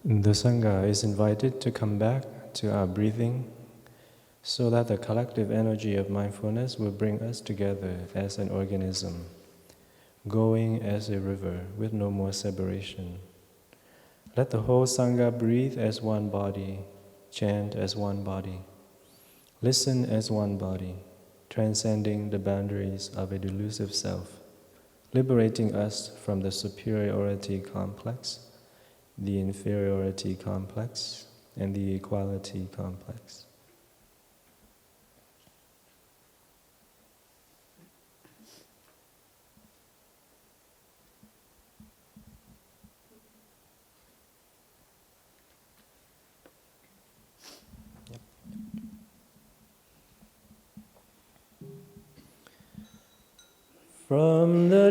The Sangha is invited to come back to our breathing so that the collective energy of mindfulness will bring us together as an organism, going as a river with no more separation. Let the whole Sangha breathe as one body, chant as one body, listen as one body, transcending the boundaries of a delusive self, liberating us from the superiority complex, the inferiority complex, and the equality complex. From the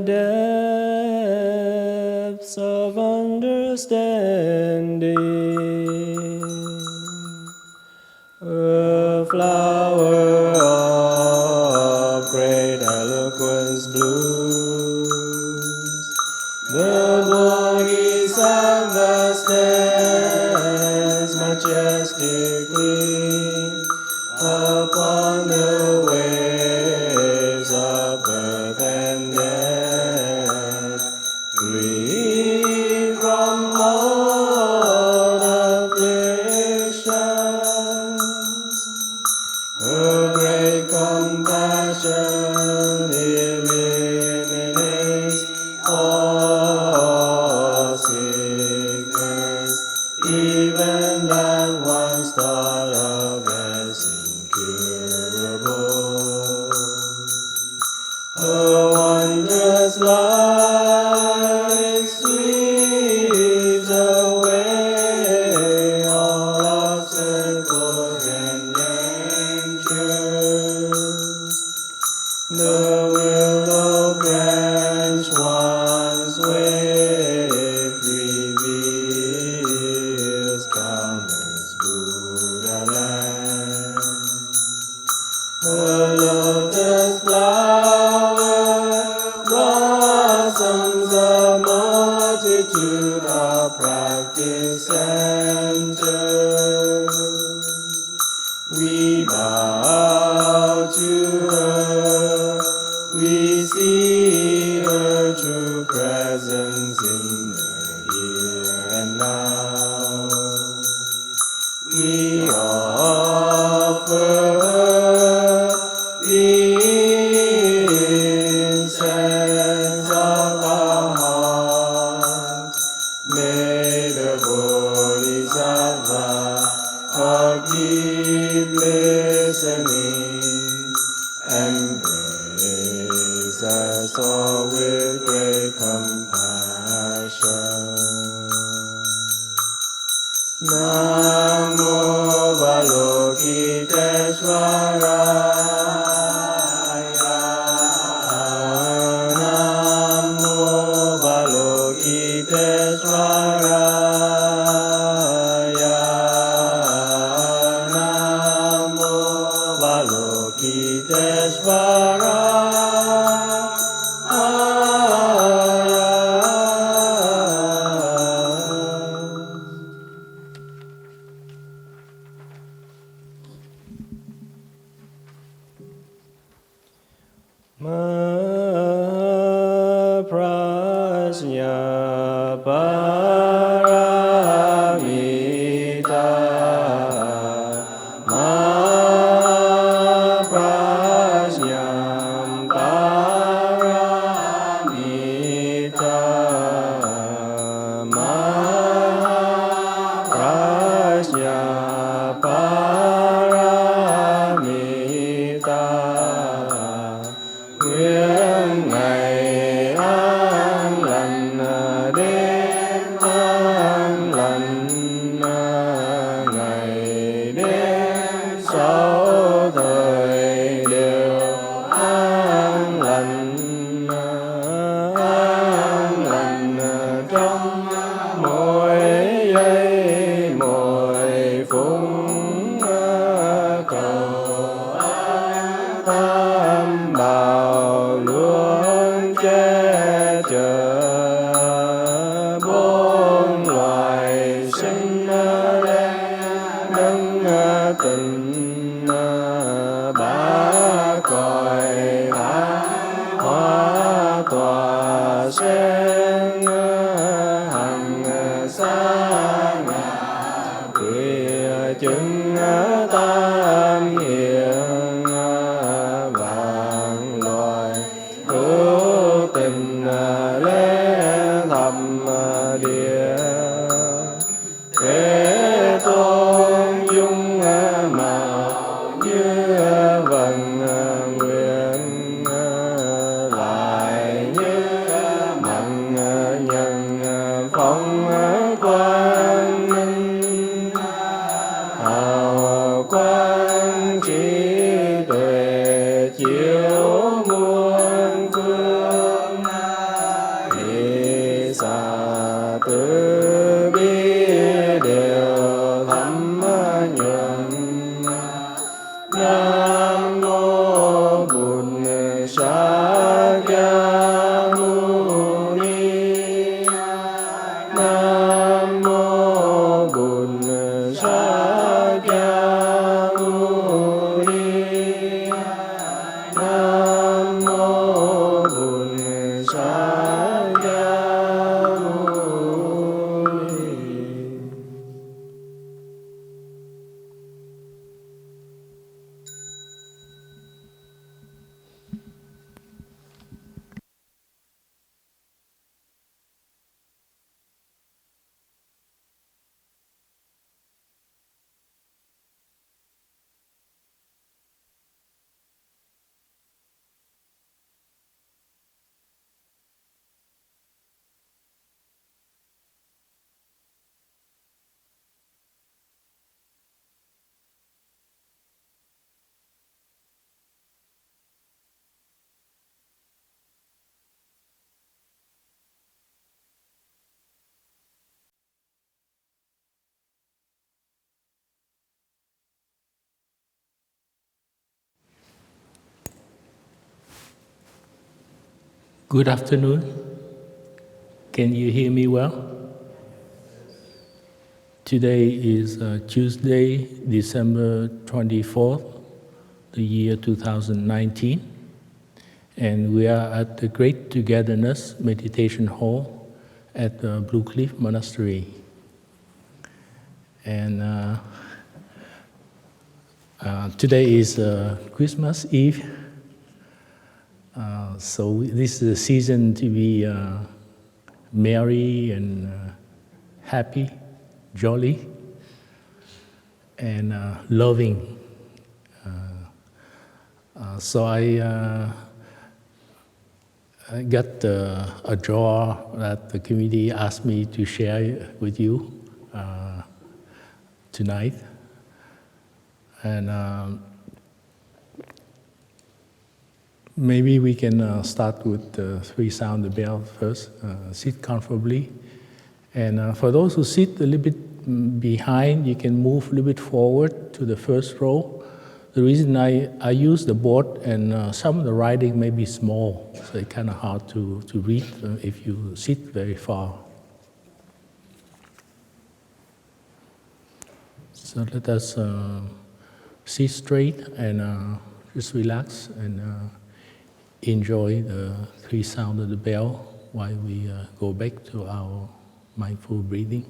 depths of understanding, a flower of great eloquence blooms. The Bodhisattva stands majestically upon the waves of birth and death, free from all afflictions. Her great compassion eliminates all sickness, even that once thought of as incurable. Her wondrous light sweeps away all obstacles and dangers. The willow branch once waved reveals countless Buddha land. Her lotus flower blossoms a multitude of practice centers. We bow to her, we see her true presence in the here and now. We offer her the incense of our hearts. May the Bodhisattva of deep listening embrace us all with great compassion. Namo Balokiteshvaraya. Namo Balokiteshvaraya. Namo Balokiteshvaraya. Prajna paramita, prajna paramita, prajna paramita. Nguyện ngày an lành đêm an lành, ngày đêm sáu thời đều an lành trong mỗi giây mỗi phút cầu tam bảo luôn che chở bốn loài sinh sen hằng sa quỳ chứng tam hiện vạn loài hữu tình lễ thập địa thế tôn dung màu như vầng nguyện lại như mặn nhân phong quang minh hào quang trí tuệ chiếu muôn phương thị xà từ bi đều thấm nhuận. Nam mô Bụt Sa Ca Mâu Ni. Nam mô Bụt Sa Ca Mâu Ni. Nam mô Bụt Sa Ca Mâu Ni. Good afternoon. Can you hear me well? Today is Tuesday, December 24th, the year 2019, and we are at the Great Togetherness Meditation Hall at Blue Cliff Monastery. And today is Christmas Eve. So this is a season to be merry and happy, jolly, and loving. So I got a draw that the committee asked me to share with you tonight. And maybe we can start with the three sound the bell first. Sit comfortably. And for those who sit a little bit behind, you can move a little bit forward to the first row. The reason I use the board and some of the writing may be small, so it's kind of hard to read if you sit very far. So let us sit straight and just relax and enjoy the three sounds of the bell while we go back to our mindful breathing.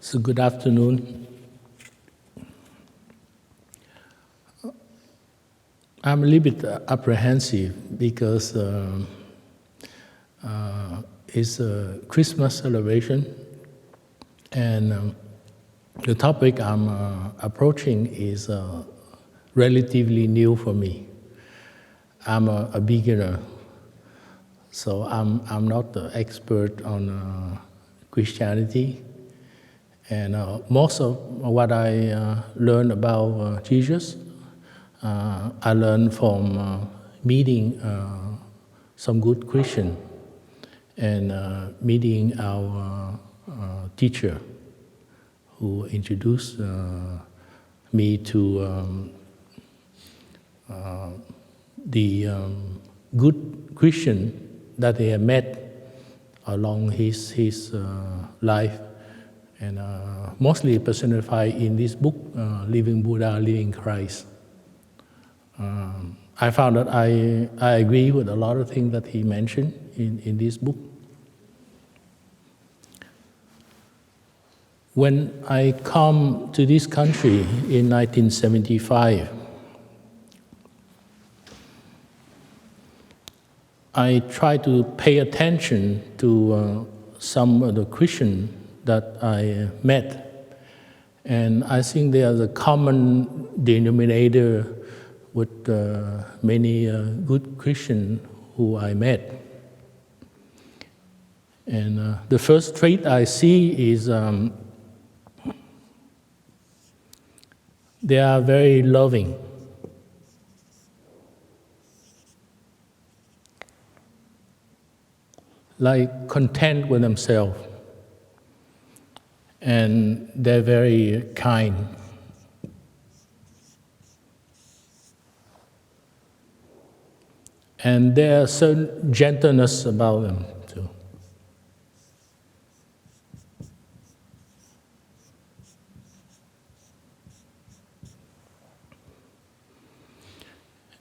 So good afternoon. I'm a little bit apprehensive because it's a Christmas celebration, and the topic I'm approaching is relatively new for me. I'm a beginner, so I'm not the expert on Christianity, and most of what I learned about Jesus, I learned from meeting some good Christian and meeting our teacher who introduced me to the good Christian that he had met along his life, and mostly personified in this book, Living Buddha, Living Christ. I found that I agree with a lot of things that he mentioned in this book. When I come to this country in 1975, I try to pay attention to some of the Christians that I met, and I think there's a common denominator with many good Christians who I met. And the first trait I see is they are very loving. Like content with themselves. And they're very kind. And there's certain gentleness about them too.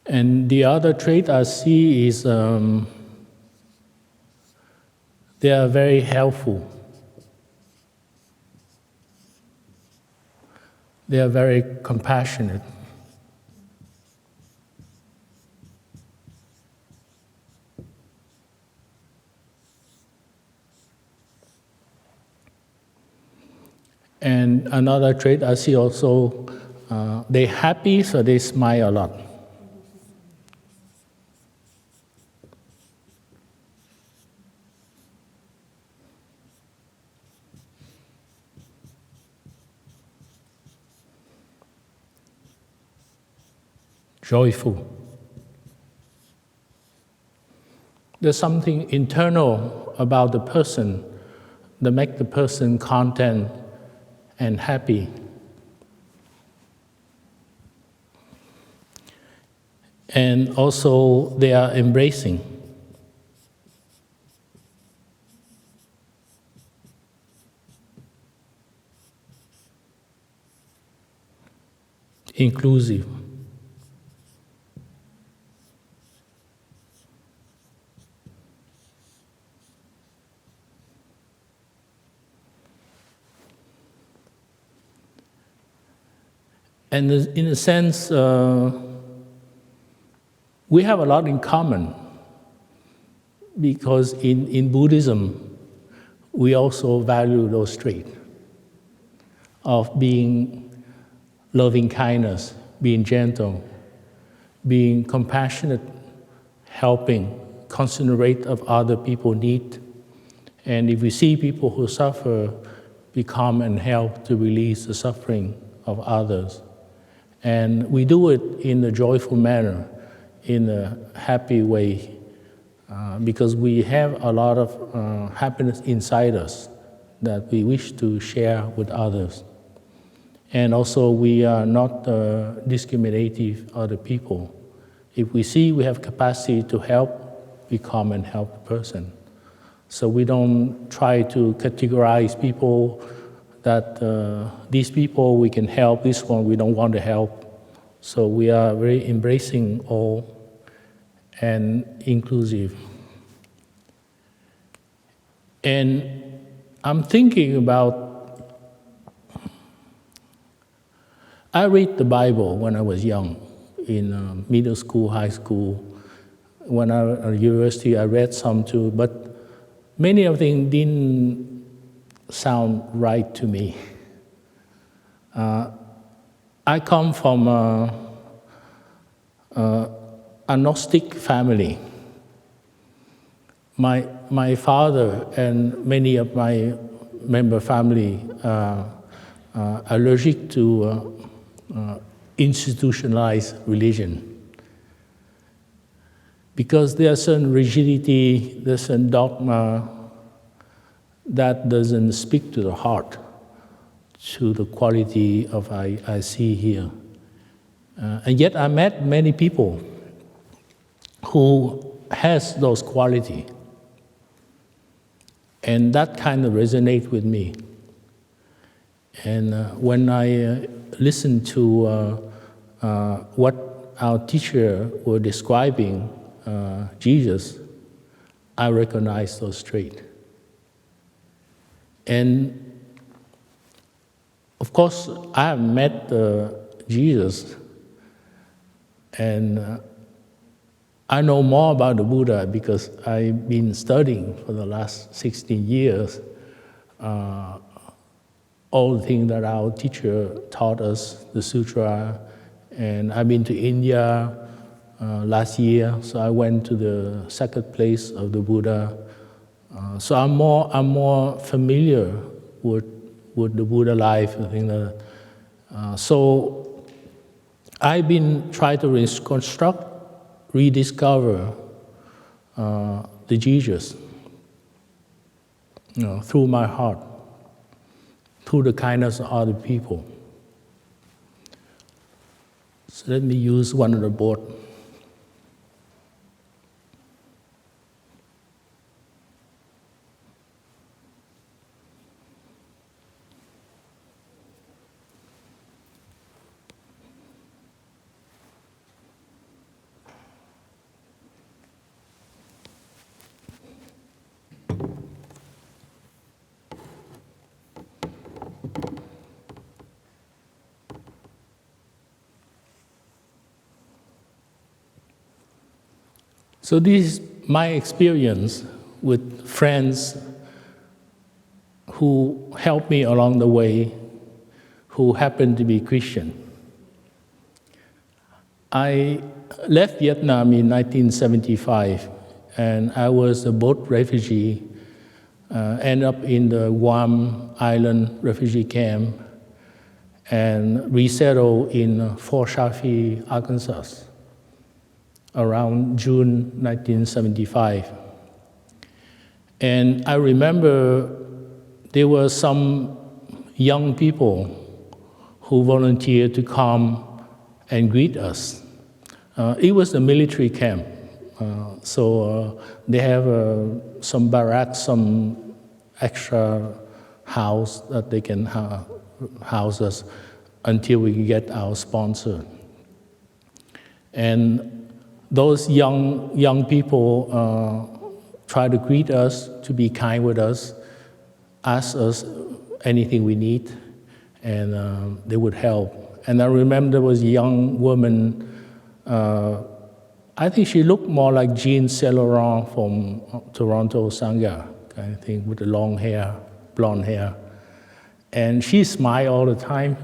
And the other trait I see is they are very helpful. They are very compassionate. And another trait I see also, they're happy, so they smile a lot. Joyful. There's something internal about the person that makes the person content and happy. And also they are embracing. Inclusive. And in a sense, we have a lot in common, because in Buddhism, we also value those traits of being loving kindness, being gentle, being compassionate, helping, considerate of other people's needs. And if we see people who suffer, we come and help to release the suffering of others. And we do it in a joyful manner, in a happy way, because we have a lot of happiness inside us that we wish to share with others. And also we are not discriminative other people. If we see we have capacity to help, we come and help the person. So we don't try to categorize people that these people we can help, this one we don't want to help. So we are very embracing all and inclusive. And I'm thinking about I read the Bible when I was young, in middle school, high school. When I was at university, I read some too, but many of them didn't sound right to me. I come from a Gnostic family. My father and many of my member family are allergic to institutionalized religion. Because there's certain rigidity, there's certain dogma that doesn't speak to the heart, to the quality of I see here. And yet I met many people who has those qualities. And that kind of resonates with me. And when I listen to what our teacher were describing Jesus, I recognize those traits. And of course, I have met Jesus, and I know more about the Buddha because I've been studying for the last 16 years all the things that our teacher taught us, the sutra, and I've been to India last year, so I went to the sacred place of the Buddha. So I'm more familiar with the Buddha life and things like that. So I've been trying to reconstruct, rediscover the Jesus, through my heart, through the kindness of other people. So let me use one of the board. So this is my experience with friends who helped me along the way, who happened to be Christian. I left Vietnam in 1975, and I was a boat refugee, ended up in the Guam Island refugee camp, and resettled in Fort Chaffee, Arkansas, around June 1975. And I remember there were some young people who volunteered to come and greet us. It was a military camp, so they have some barracks, some extra house that they can house us until we get our sponsor. And those young people try to greet us, to be kind with us, ask us anything we need, and they would help. And I remember there was a young woman, I think she looked more like Jean Saint Laurent from Toronto Sangha, kind of thing, with the long hair, blonde hair. And she smiled all the time,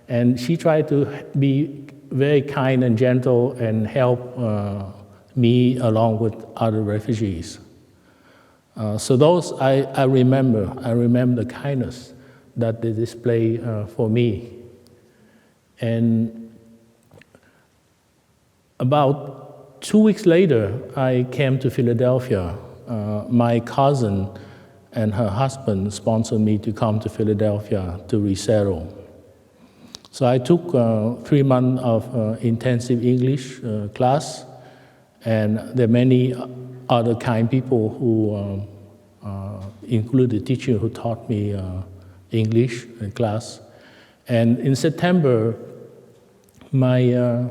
and she tried to be very kind and gentle and help me along with other refugees. So those I remember. I remember the kindness that they display for me. And about 2 weeks later, I came to Philadelphia. My cousin and her husband sponsored me to come to Philadelphia to resettle. So I took 3 months of intensive English class, and there are many other kind people who include the teacher who taught me English in class. And in September, my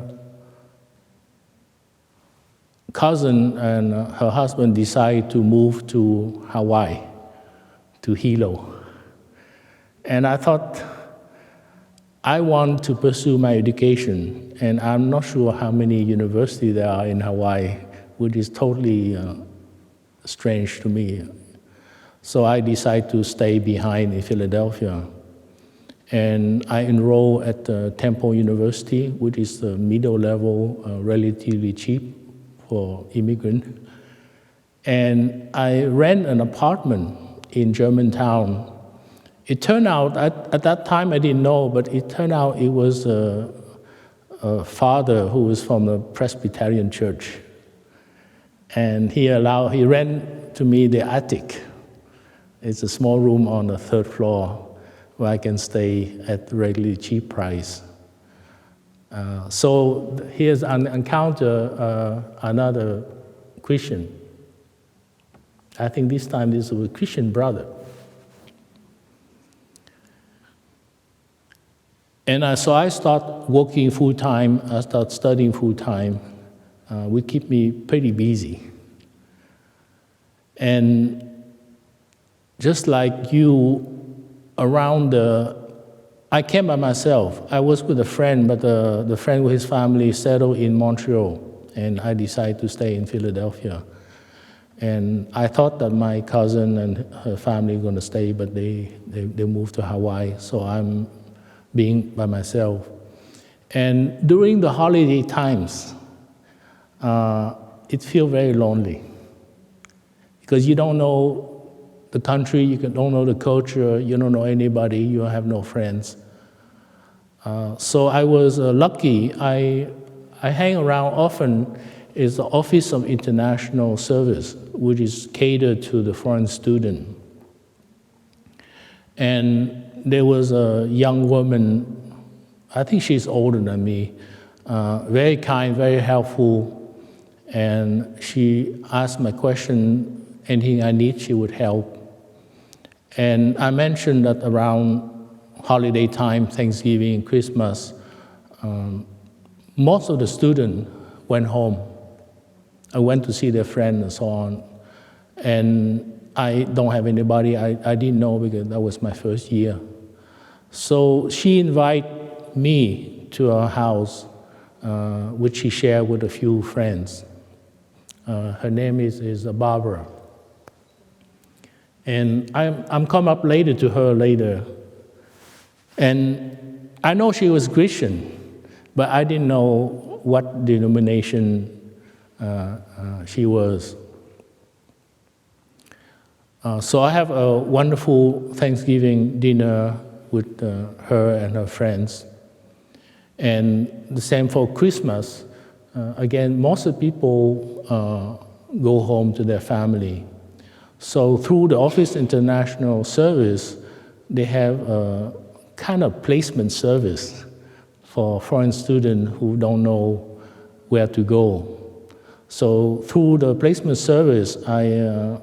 cousin and her husband decided to move to Hawaii, to Hilo. And I thought, I want to pursue my education, and I'm not sure how many universities there are in Hawaii, which is totally strange to me. So I decided to stay behind in Philadelphia. And I enrolled at Temple University, which is the middle level, relatively cheap for immigrants. And I rent an apartment in Germantown. It turned out, at that time I didn't know, but it turned out it was a father who was from the Presbyterian church. And he rent to me the attic. It's a small room on the 3rd floor where I can stay at relatively cheap price. So here's an encounter, another Christian. I think this time this was a Christian brother. And so I start working full-time, I start studying full-time. Would keep me pretty busy. And just like you, I came by myself. I was with a friend, but the friend with his family settled in Montreal, and I decided to stay in Philadelphia. And I thought that my cousin and her family were going to stay, but they moved to Hawaii, so I'm being by myself. And during the holiday times, it feels very lonely, because you don't know the country, you don't know the culture, you don't know anybody, you have no friends. So I was lucky. I hang around often is the Office of International Service, which is catered to the foreign student. And there was a young woman, I think she's older than me, very kind, very helpful, and she asked my question, anything I need, she would help. And I mentioned that around holiday time, Thanksgiving, Christmas, most of the students went home. I went to see their friends and so on. And I don't have anybody I didn't know, because that was my first year. So she invited me to her house, which she shared with a few friends. Her name is Barbara. And I'm come up later to her later. And I know she was Christian, but I didn't know what denomination she was. So I have a wonderful Thanksgiving dinner with her and her friends. And the same for Christmas. Again, most of the people go home to their family. So through the Office International Service, they have a kind of placement service for foreign students who don't know where to go. So through the placement service, I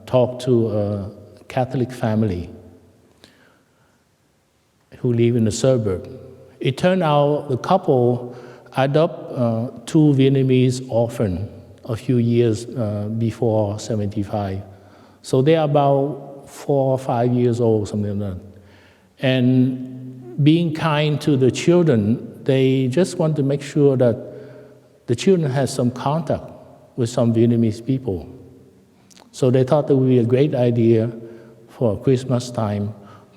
talked to a Catholic family who live in the suburb. It turned out the couple adopted 2 Vietnamese orphans a few years before 75. So they are about 4 or 5 years old, something like that. And being kind to the children, they just want to make sure that the children have some contact with some Vietnamese people. So they thought it would be a great idea for Christmas time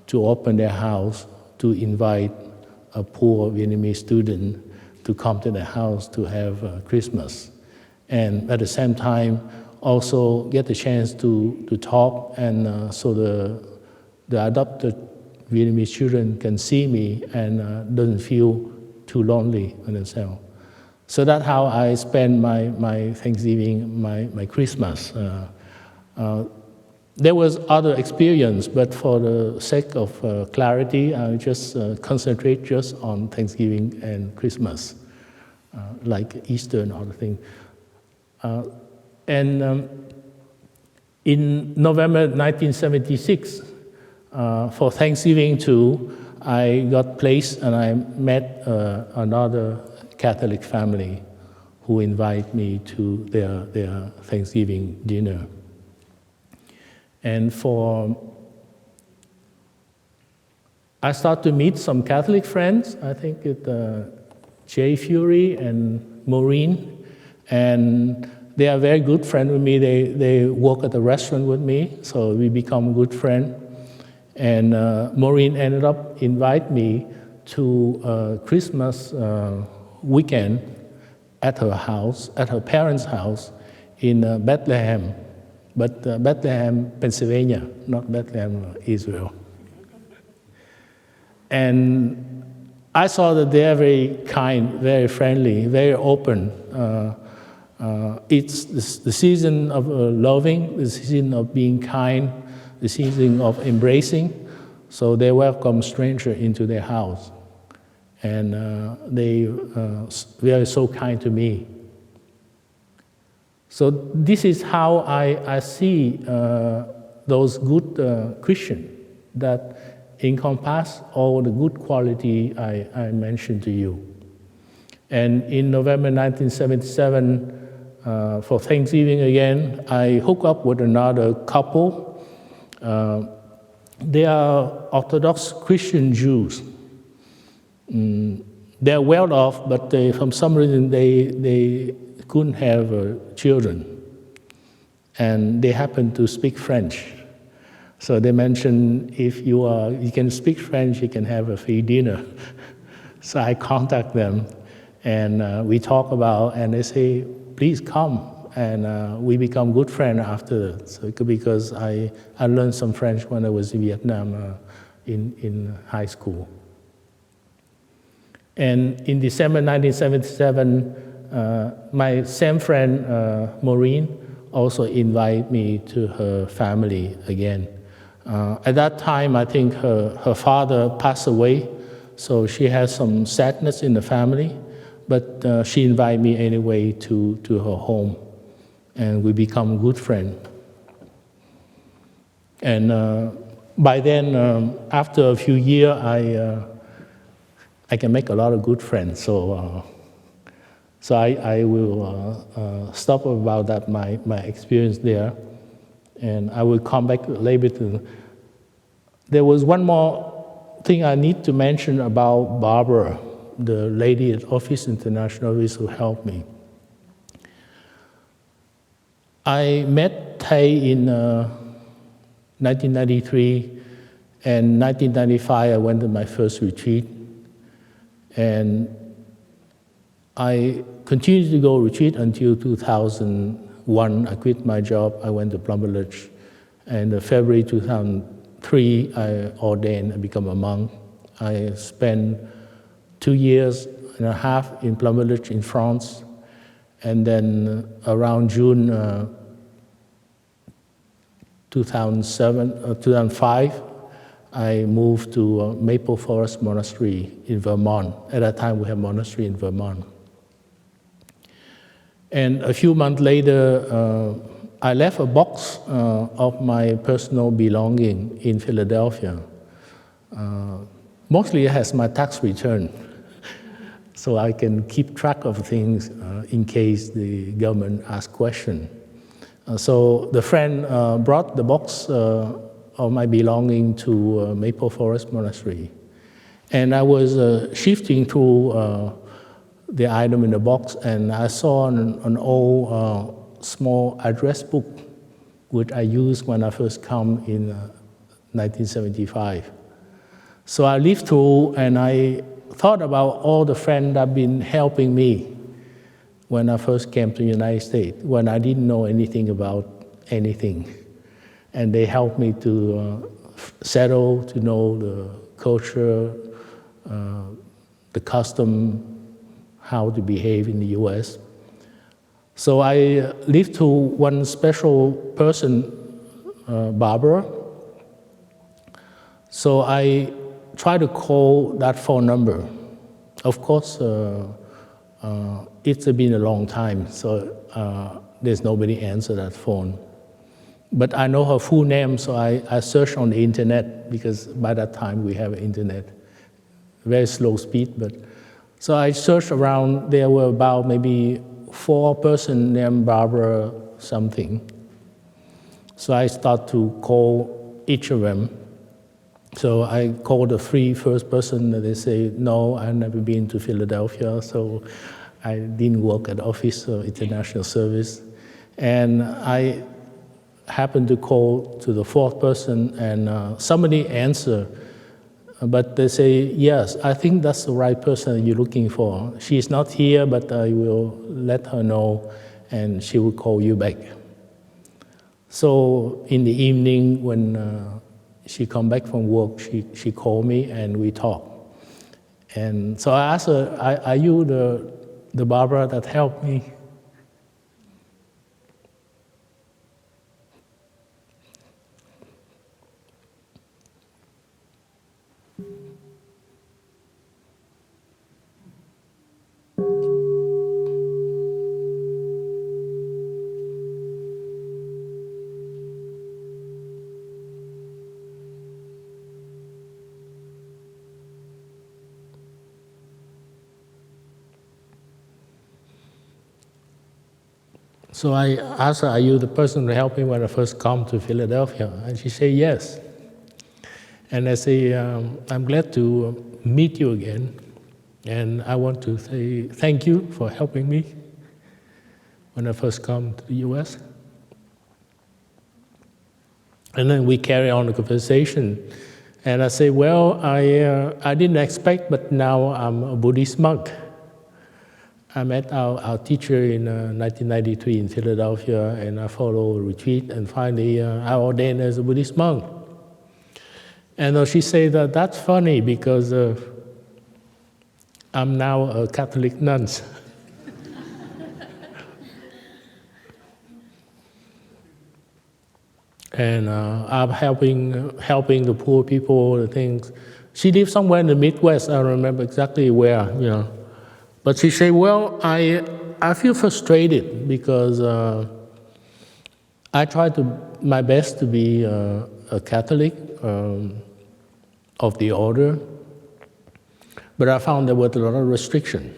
to open their house to invite a poor Vietnamese student to come to their house to have Christmas. And at the same time, also get the chance to talk, and so the adopted Vietnamese children can see me and doesn't feel too lonely on themselves. So that's how I spend my Thanksgiving, my Christmas. There was other experience, but for the sake of clarity, I just concentrate just on Thanksgiving and Christmas, like Easter and other things. In November 1976, for Thanksgiving too, I got placed and I met another Catholic family who invited me to their Thanksgiving dinner. And for I start to meet some Catholic friends. I think it Jay Fury and Maureen, and they are very good friends with me. They work at the restaurant with me, so we become good friends. And Maureen ended up inviting me to a Christmas weekend at her house, at her parents' house in Bethlehem, but Bethlehem, Pennsylvania, not Bethlehem, Israel. And I saw that they are very kind, very friendly, very open. It's the season of loving, the season of being kind, the season of embracing. So they welcome strangers into their house. And they are so kind to me. So this is how I see those good Christians that encompass all the good quality I mentioned to you. And in November 1977, for Thanksgiving again, I hooked up with another couple. They are Orthodox Christian Jews. They're well off, but for some reason they couldn't have children. And they happen to speak French. So they mentioned if you can speak French, you can have a free dinner. So I contact them, and we talk about, and they say, please come. And we become good friends after that. So because I learned some French when I was in Vietnam in high school. And in December 1977, my same friend, Maureen, also invited me to her family again. At that time, I think her father passed away, so she has some sadness in the family, but she invited me anyway to her home, and we become good friends. And by then, after a few years, I can make a lot of good friends, so I will stop about that, my experience there, and I will come back a little bit. There was one more thing I need to mention about Barbara, the lady at Office Internationalis who helped me. I met Thay in 1993, and 1995 I went to my first retreat. And I continued to go retreat until 2001. I quit my job. I went to Plum Village. And in February 2003, I ordained and become a monk. I spent 2 years and a half in Plum Village in France. And then around June 2005, I moved to Maple Forest Monastery in Vermont. At that time, we had a monastery in Vermont. And a few months later, I left a box of my personal belonging in Philadelphia. Mostly it has my tax return, so I can keep track of things in case the government asks questions. So the friend brought the box of my belonging to Maple Forest Monastery. And I was shifting through the item in the box, and I saw an old small address book, which I used when I first came in 1975. So I lived through, and I thought about all the friends that have been helping me when I first came to the United States, when I didn't know anything about anything. And they helped me to settle, to know the culture, the custom, how to behave in the US. So I lived to one special person, Barbara. So I tried to call that phone number. Of course, it's been a long time, so there's nobody answer that phone. But I know her full name, so I searched on the internet, because by that time we have internet. Very slow speed, but so I searched around. There were about maybe 4 persons named Barbara something. So I start to call each of them, So I called the first person, and they say, no, I've never been to Philadelphia, so I didn't work at Office of International Service. And I happened to call to the fourth person, and somebody answered, but they say, yes, I think that's the right person you're looking for. She's not here, but I will let her know, and she will call you back. So in the evening, when she come back from work, she called me and we talked. And so I asked her, are you the Barbara that helped me? So I asked her, are you the person who helped me when I first come to Philadelphia? And she said, yes. And I say, I'm glad to meet you again. And I want to say thank you for helping me when I first come to the US. And then we carry on the conversation. And I say, well, I didn't expect, but now I'm a Buddhist monk. I met our teacher in 1993 in Philadelphia, and I followed a retreat, and finally I ordained as a Buddhist monk. And she said that that's funny because I'm now a Catholic nun. And I'm helping the poor people, the things. She lives somewhere in the Midwest. I don't remember exactly where, you know. But she said, well, I feel frustrated because I try my best to be a Catholic of the order, but I found there was a lot of restriction.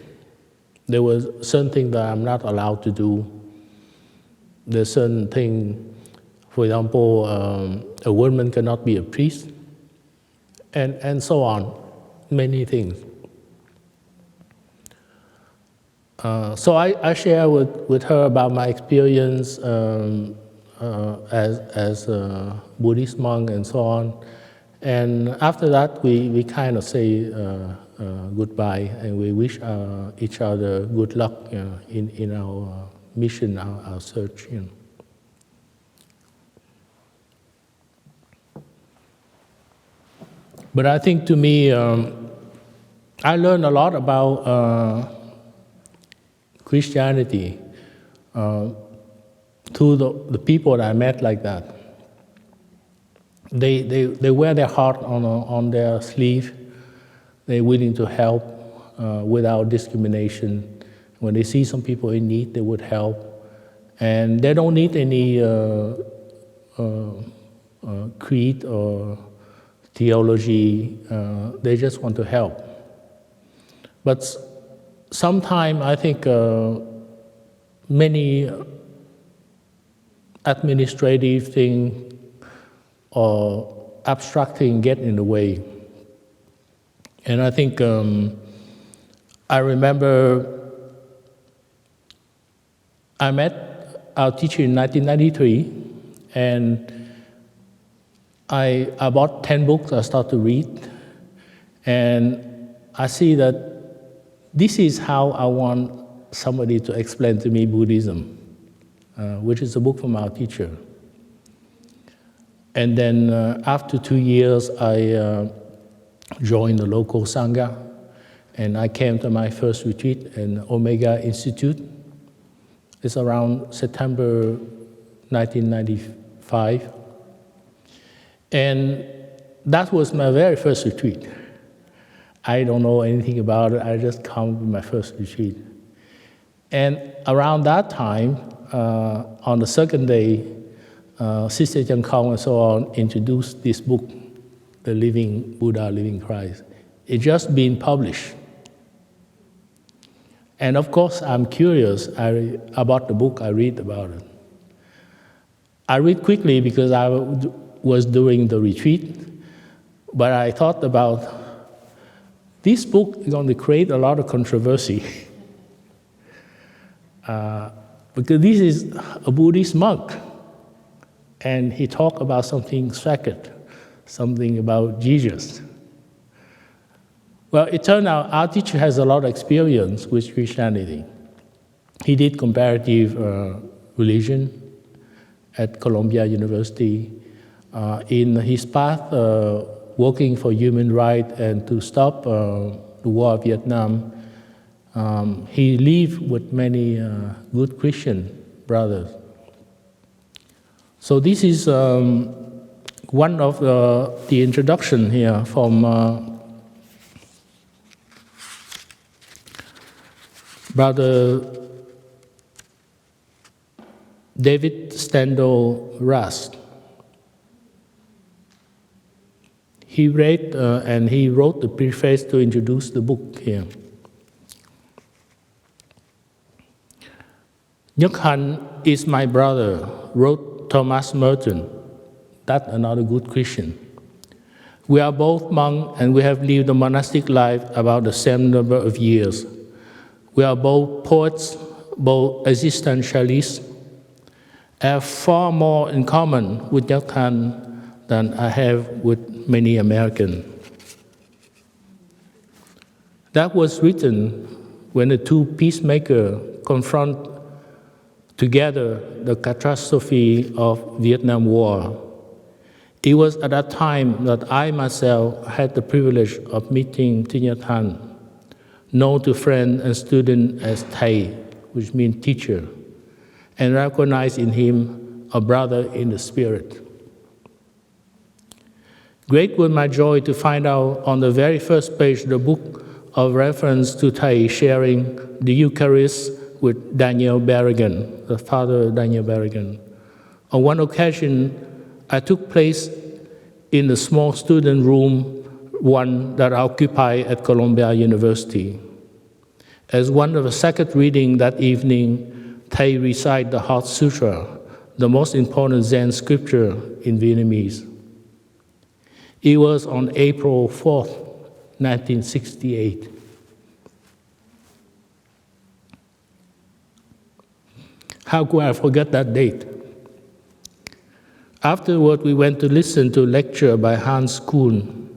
There was certain things that I'm not allowed to do. There's certain things, for example, a woman cannot be a priest, and so on, many things. So I share with her about my experience as a Buddhist monk and so on. And after that, we kind of say goodbye, and we wish each other good luck in our mission, our search. You know. But I think to me, I learned a lot about Christianity through the people that I met like that. They wear their heart on their sleeve. They're willing to help without discrimination. When they see some people in need, they would help. And they don't need any creed or theology. They just want to help. But sometimes I think many administrative things or abstract things get in the way. And I think I remember I met our teacher in 1993, and I bought 10 books. I started to read, and I see that this is how I want somebody to explain to me Buddhism, which is a book from our teacher. And then after 2 years, I joined the local Sangha, and I came to my first retreat in Omega Institute. It's around September 1995. And that was my very first retreat. I don't know anything about it. I just come to my first retreat. And around that time, on the second day, Sister Không and so on introduced this book, The Living Buddha, Living Christ. It just been published. And of course, I'm curious about the book. I read about it. I read quickly because I was doing the retreat. But I thought about this book is going to create a lot of controversy. Because this is a Buddhist monk, and he talked about something sacred, something about Jesus. Well, it turned out our teacher has a lot of experience with Christianity. He did comparative religion at Columbia University. In his path, working for human rights and to stop the war of Vietnam, he lived with many good Christian brothers. So this is one of the introduction here from Brother David Stendal Rast. He read and he wrote the preface to introduce the book here. Nhất Hạnh is my brother, wrote Thomas Merton. That's another good Christian. We are both monks and we have lived a monastic life about the same number of years. We are both poets, both existentialists, have far more in common with Nhất Hạnh than I have with many Americans. That was written when the two peacemakers confront together the catastrophe of Vietnam War. It was at that time that I myself had the privilege of meeting Nhất Hạnh, known to friends and students as Thầy, which means teacher, and recognized in him a brother in the spirit. Great was my joy to find out on the very first page the book of reference to Thầy sharing the Eucharist with Daniel Berrigan, the father of Daniel Berrigan. On one occasion, I took place in the small student room, one that I occupy at Columbia University. As one of the second reading that evening, Thầy recited the Heart Sutra, the most important Zen scripture in Vietnamese. It was on April 4th, 1968. How could I forget that date? Afterward, we went to listen to a lecture by Hans Kuhn,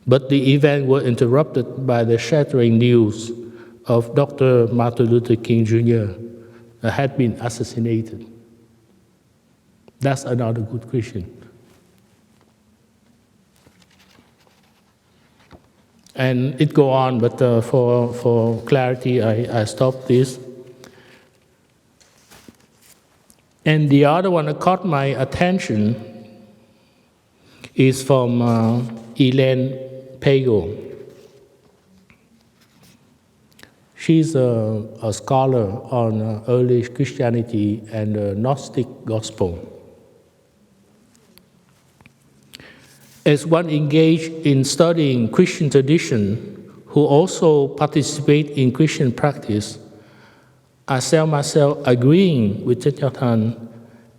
but the event was interrupted by the shattering news of Dr. Martin Luther King Jr. Had been assassinated. That's another good Christian. And it go on, but for clarity, I stop this. And the other one that caught my attention is from Elaine Pagel. She's a scholar on early Christianity and the Gnostic gospel. As one engaged in studying Christian tradition, who also participate in Christian practice, I saw myself agreeing with Nhất Hạnh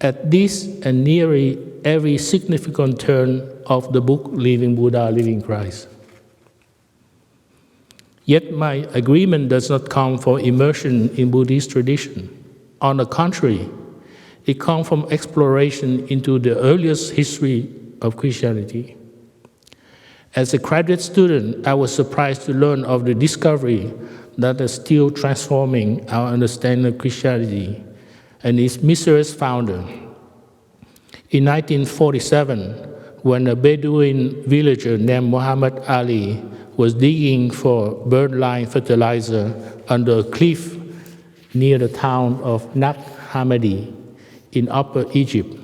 at this and nearly every significant turn of the book Living Buddha, Living Christ. Yet my agreement does not come from immersion in Buddhist tradition. On the contrary, it comes from exploration into the earliest history of Christianity. As a graduate student, I was surprised to learn of the discovery that is still transforming our understanding of Christianity and its mysterious founder. In 1947, when a Bedouin villager named Muhammad Ali was digging for birdlime fertilizer under a cliff near the town of Nag Hammadi in Upper Egypt,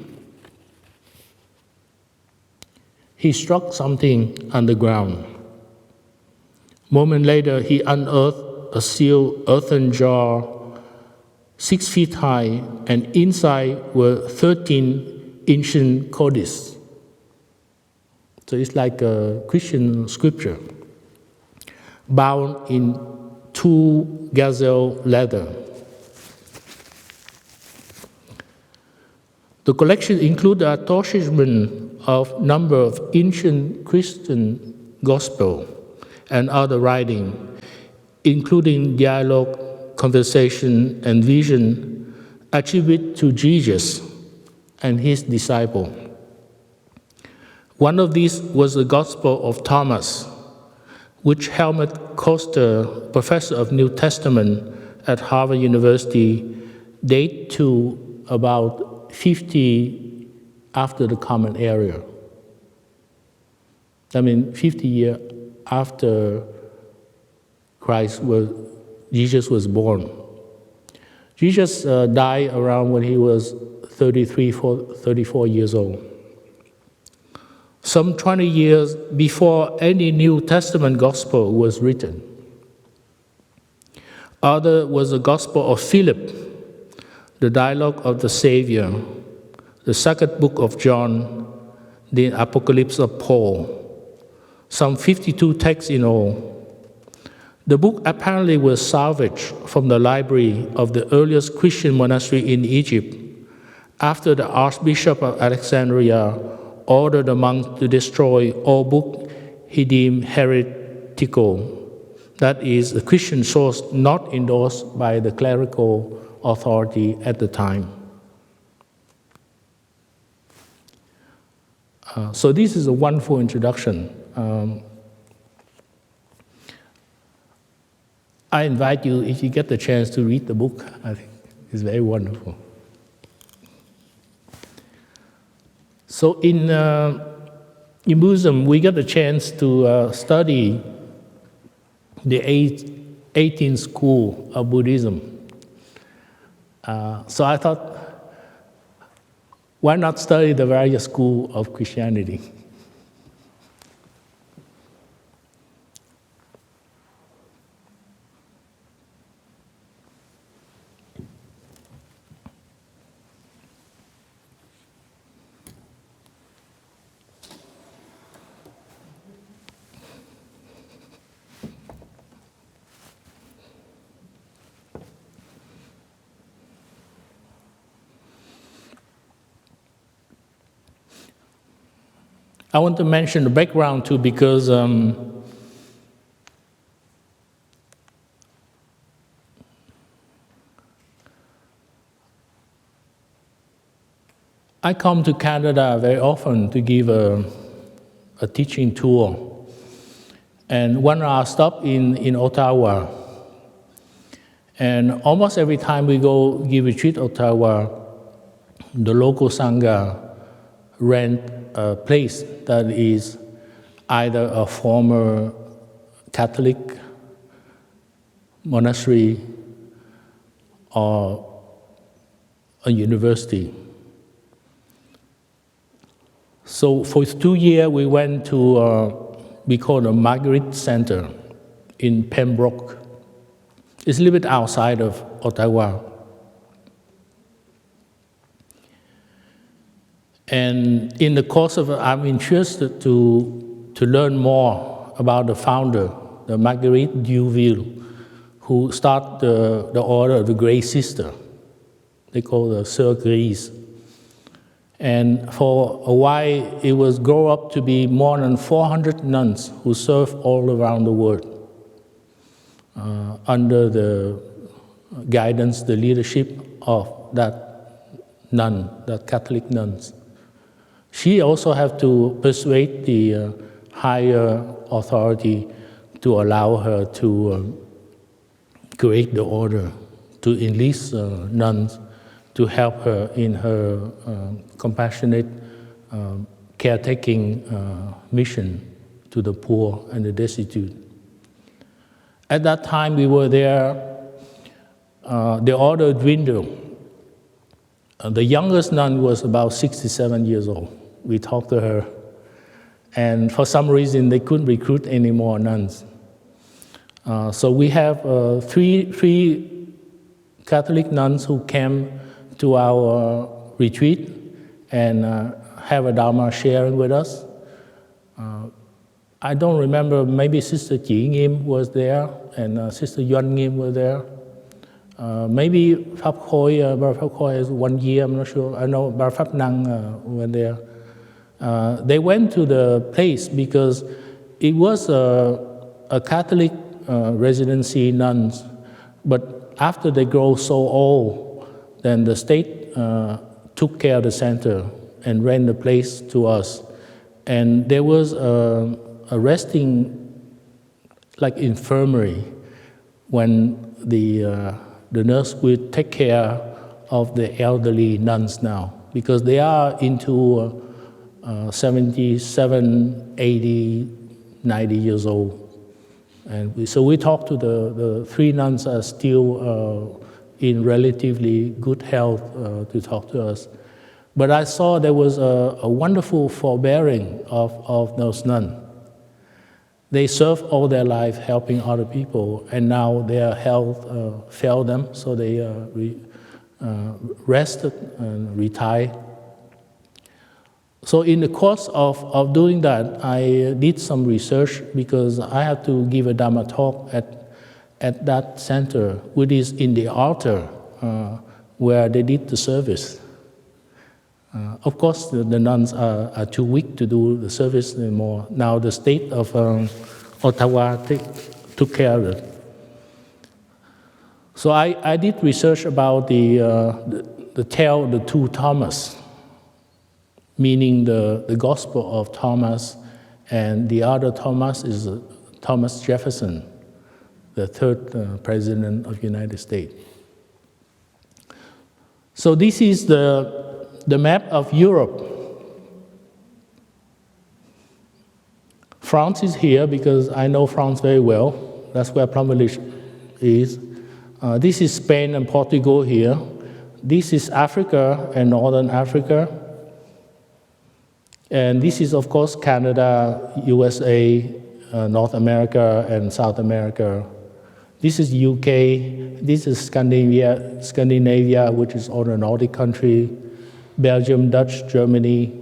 he struck something underground. A moment later, he unearthed a sealed earthen jar 6 feet high, and inside were 13 ancient codices. So it's like a Christian scripture, bound in 2 gazelle leather. The collection includes the astonishment of number of ancient Christian gospel and other writing, including dialogue, conversation, and vision attributed to Jesus and his disciple. One of these was the Gospel of Thomas, which Helmut Koster, professor of New Testament at Harvard University, date to about 50 after the Common Era. I mean, 50 years after Jesus was born. Jesus died around when he was 34 years old. Some 20 years before any New Testament gospel was written. Other was the Gospel of Philip, the dialogue of the Savior, the second book of John, the Apocalypse of Paul. Some 52 texts in all. The book apparently was salvaged from the library of the earliest Christian monastery in Egypt after the Archbishop of Alexandria ordered the monks to destroy all books he deemed heretical, that is, a Christian source not endorsed by the clerical authority at the time. So this is a wonderful introduction. I invite you, if you get the chance, to read the book. I think it's very wonderful. So in Buddhism, we get the chance to study the 18th school of Buddhism. So I thought, why not study the various schools of Christianity? I want to mention the background too, because I come to Canada very often to give a teaching tour. And one I stop in Ottawa. And almost every time we go give retreat in Ottawa, the local Sangha rent a place that is either a former Catholic monastery or a university. So for 2 years, we went to we call the Marguerite Center in Pembroke. It's a little bit outside of Ottawa. And in the course of it, I'm interested to learn more about the founder, the Marguerite Duville, who started the Order of the Grey Sister. They call the Sœur Grise. And for a while, it was grow up to be more than 400 nuns who serve all around the world under the guidance, the leadership of that nun, that Catholic nuns. She also had to persuade the higher authority to allow her to create the order, to enlist nuns to help her in her compassionate caretaking mission to the poor and the destitute. At that time we were there, the order dwindled. The youngest nun was about 67 years old. We talked to her, and for some reason they couldn't recruit any more nuns. So we have three Catholic nuns who came to our retreat and have a Dharma sharing with us. I don't remember, maybe Sister Chi Ngim was there and Sister Yuan Ngim was there. Maybe Pháp Khôi, Bar Pháp Khôi is 1 year, I'm not sure. I know Bar Pháp Năng went there. They went to the place because it was a Catholic residency, nuns, but after they grow so old, then the state took care of the center and rent the place to us. And there was a resting, like infirmary, when the nurse will take care of the elderly nuns now, because they are into 77, 80, 90 years old. And so we talked to the 3 nuns are still in relatively good health to talk to us. But I saw there was a wonderful forbearing of those nuns. They served all their life helping other people, and now their health failed them, so they rested and retired. So in the course of doing that, I did some research because I had to give a Dharma talk at that center, which is in the altar where they did the service. Of course, the nuns are too weak to do the service anymore. Now the state of Ottawa took care of it. So I did research about the tale of the 2 Thomas, meaning the Gospel of Thomas, and the other Thomas is Thomas Jefferson, the 3rd President of the United States. So this is the map of Europe. France is here because I know France very well. That's where Plumberlish is. This is Spain and Portugal here. This is Africa and Northern Africa. And this is, of course, Canada, USA, North America, and South America. This is UK. This is Scandinavia, which is all the Nordic country. Belgium, Dutch, Germany,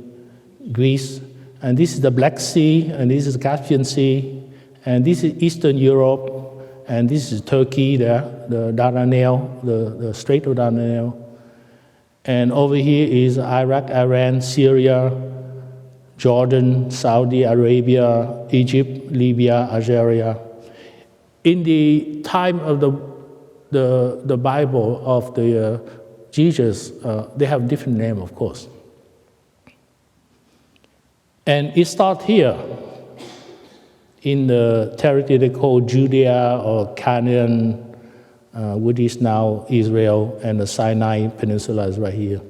Greece. And this is the Black Sea, and this is the Caspian Sea. And this is Eastern Europe, and this is Turkey there, the Dardanelles, the Strait of Dardanelles. And over here is Iraq, Iran, Syria, Jordan, Saudi Arabia, Egypt, Libya, Algeria. In the time of the Bible of the Jesus, they have different names, of course. And it starts here in the territory they call Judea or Canaan, which is now Israel, and the Sinai Peninsula is right here.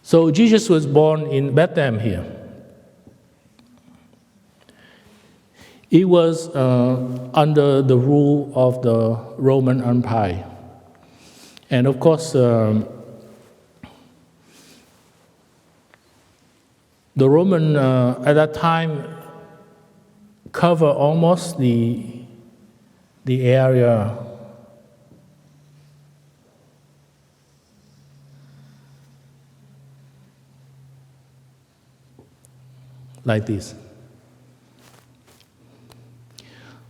So Jesus was born in Bethlehem here. It was under the rule of the Roman Empire. And of course, the Roman at that time covered almost the area like this.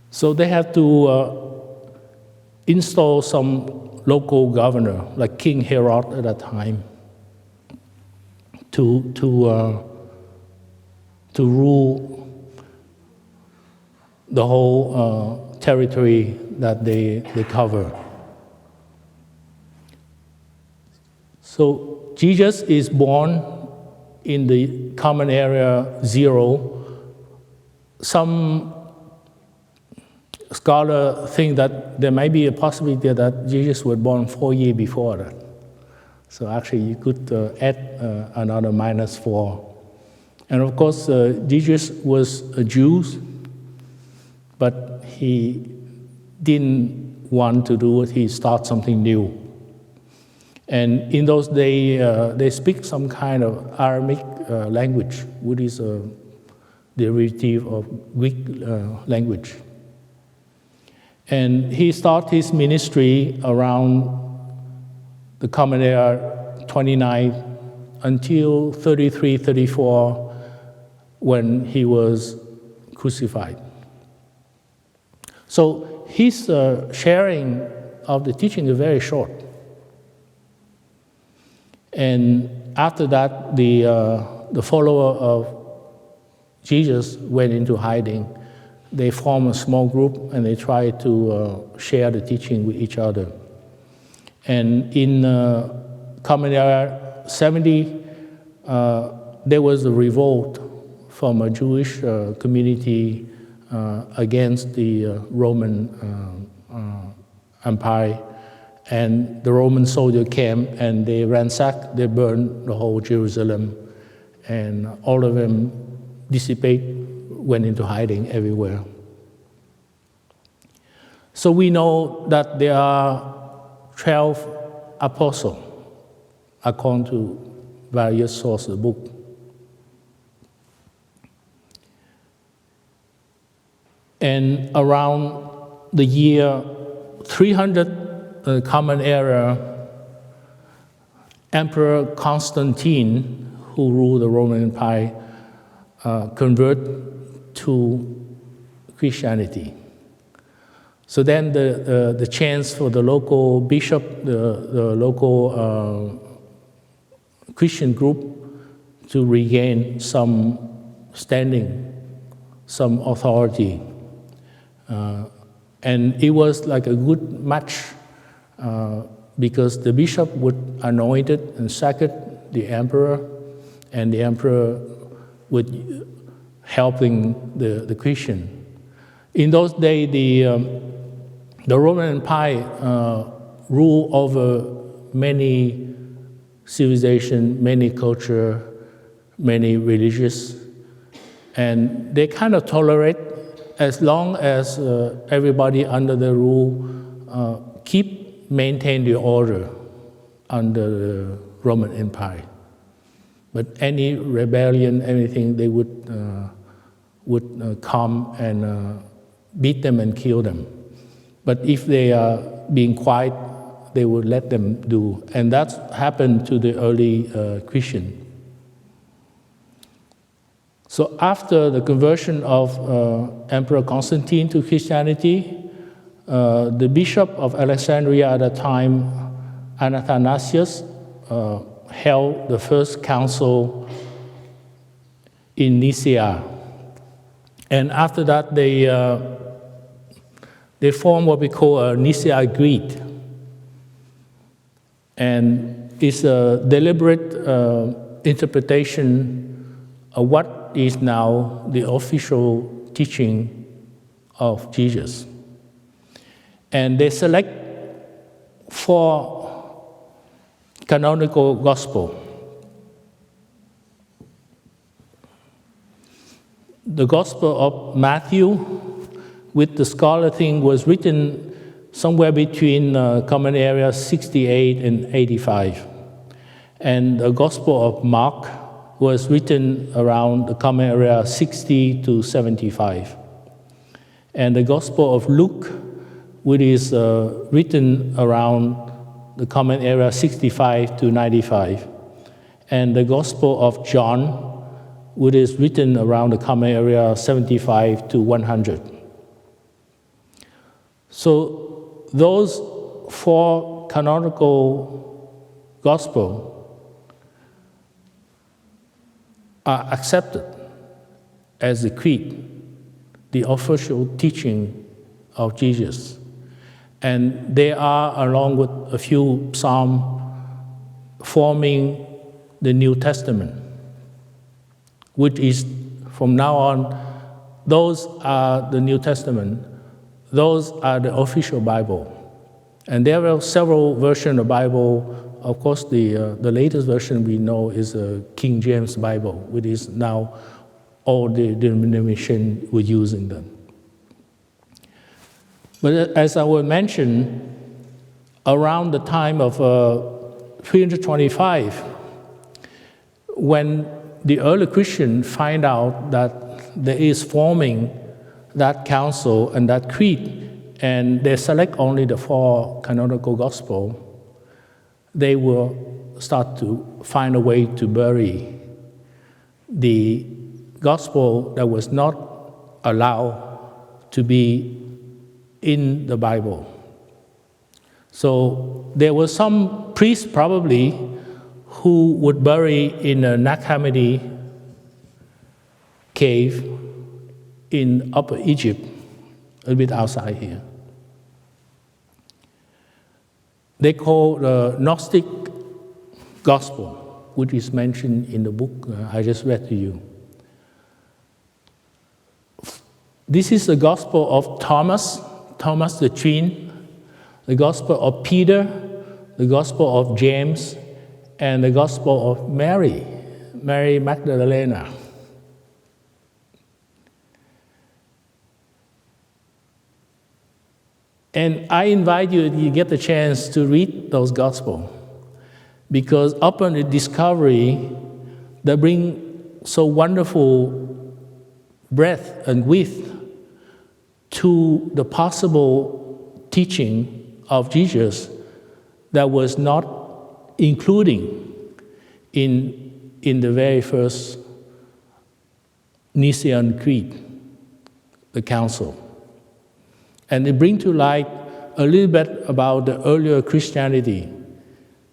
So they have to install some local governor, like King Herod at that time, to rule the whole territory that they cover. So Jesus is born in the common area 0. Some scholars think that there may be a possibility that Jesus was born 4 years before that. So actually you could add another -4. And of course, Jesus was a Jew, but he didn't want to do it. He started something new. And in those days, they speak some kind of Aramaic language, which is a derivative of Greek language. And he started his ministry around the common era 29 until 33, 34, when he was crucified. So his sharing of the teaching is very short. And after that, the follower of Jesus went into hiding. They formed a small group and they tried to share the teaching with each other. And in Common Era 70, there was a revolt from a Jewish community against the Roman Empire. And the Roman soldier came and they ransacked, they burned the whole Jerusalem, and all of them went into hiding everywhere. So we know that there are 12 apostles, according to various sources of the book. And around the year 300, Common Era, Emperor Constantine, who ruled the Roman Empire, converted to Christianity. So then the chance for the local bishop, the local Christian group, to regain some standing, some authority. And it was like a good match because the bishop would anoint it and sack it, the emperor, and the emperor would helping the Christian. In those days, the Roman Empire ruled over many civilizations, many culture, many religions, and they kind of tolerate as long as everybody under the rule maintain the order under the Roman Empire. But any rebellion, anything, they would come and beat them and kill them. But if they are being quiet, they would let them do. And that's happened to the early Christian. So after the conversion of Emperor Constantine to Christianity, the bishop of Alexandria at the time, Athanasius, held the first council in Nicaea. And after that, they formed what we call a Nicaea Creed. And it's a deliberate interpretation of what is now the official teaching of Jesus. And they select 4 canonical gospel. The Gospel of Matthew, with the scholar thing, was written somewhere between Common Era 68 and 85. And the Gospel of Mark was written around the Common Era 60 to 75. And the Gospel of Luke, which is written around the Common Era 65 to 95. And the Gospel of John, which is written around the Common Era 75 to 100. So those 4 canonical gospel are accepted as the creed, the official teaching of Jesus. And they are, along with a few psalms, forming the New Testament, which is, from now on, those are the New Testament. Those are the official Bible. And there are several versions of the Bible. Of course, the latest version we know is the King James Bible, which is now all the denominations were using them. But as I will mention, around the time of 325, when the early Christians find out that there is forming that council and that creed, and they select only the 4 canonical gospel, they will start to find a way to bury the gospel that was not allowed to be in the Bible. So there were some priests probably who would bury in a Nag Hammadi cave in Upper Egypt, a bit outside here. They call the Gnostic Gospel, which is mentioned in the book I just read to you. This is the Gospel of Thomas the Twin, the Gospel of Peter, the Gospel of James, and the Gospel of Mary Magdalene. And I invite you, if you get the chance, to read those Gospels, because upon the discovery, they bring so wonderful breadth and width to the possible teaching of Jesus that was not including in the very first Nicene Creed, the Council. And they bring to light a little bit about the earlier Christianity,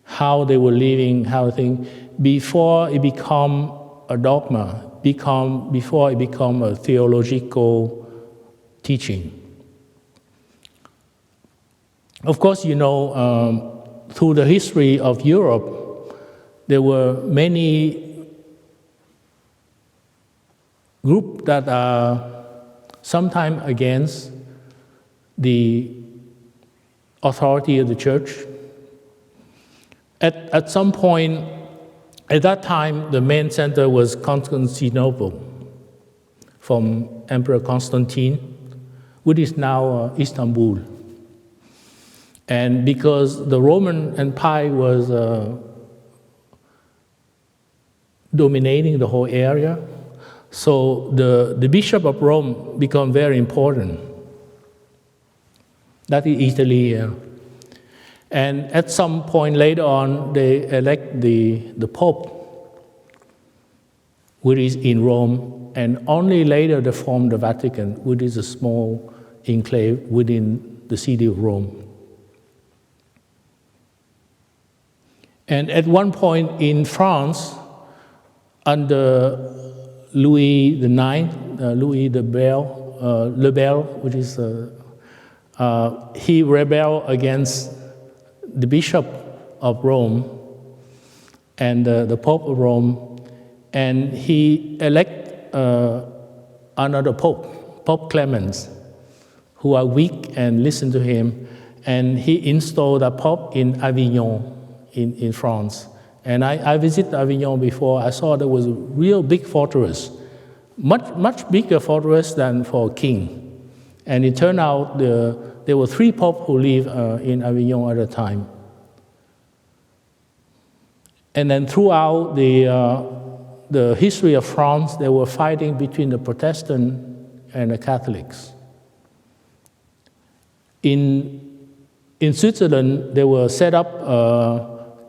how they were living, how things, before it become a dogma, before it become a theological teaching. Of course, you know, through the history of Europe, there were many groups that are sometimes against the authority of the church. At some point, at that time, the main center was Constantinople, from Emperor Constantine, which is now Istanbul. And because the Roman Empire was dominating the whole area, so the Bishop of Rome became very important. That is Italy. And at some point later on, they elect the Pope, which is in Rome, and only later they form the Vatican, which is a small enclave within the city of Rome. And at one point in France, under Louis IX, Louis le Bel, which is he rebelled against the Bishop of Rome and the Pope of Rome, and he elected another Pope, Pope Clement, who are weak and listen to him, and he installed a Pope in Avignon, in France. And I visited Avignon before. I saw there was a real big fortress, much bigger fortress than for a king. And it turned out there were 3 popes who lived in Avignon at the time. And then throughout the history of France, they were fighting between the Protestants and the Catholics. In Switzerland, they were set up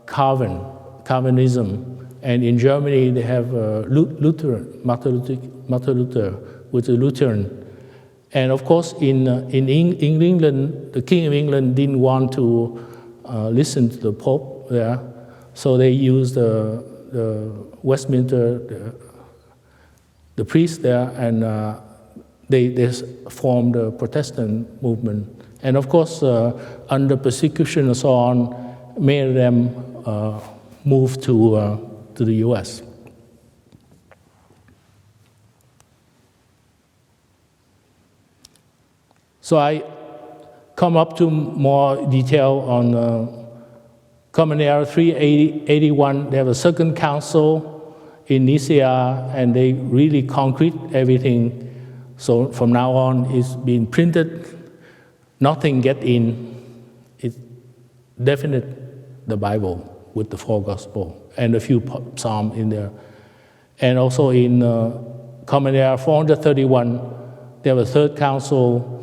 Calvinism, and in Germany they have Martin Luther, which is Lutheran. And of course, in England, the King of England didn't want to listen to the Pope there, so they used the Westminster, the priest there, and they formed the Protestant movement. And of course, under persecution and so on, many of them moved to the U.S. So I come up to more detail on Common Era 381. They have a second council in Nicaea, and they really concrete everything. So from now on, it's been printed. Nothing get in. It's definite, the Bible with the 4 Gospels and a few Psalms in there. And also in Common Era 431, they have a third council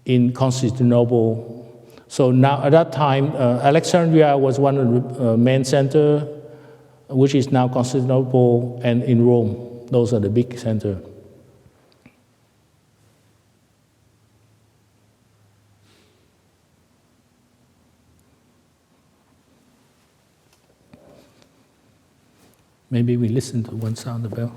in Constantinople. So now, at that time, Alexandria was one of the main centers, which is now Constantinople, and in Rome. Those are the big centers. Maybe we listen to one sound the bell.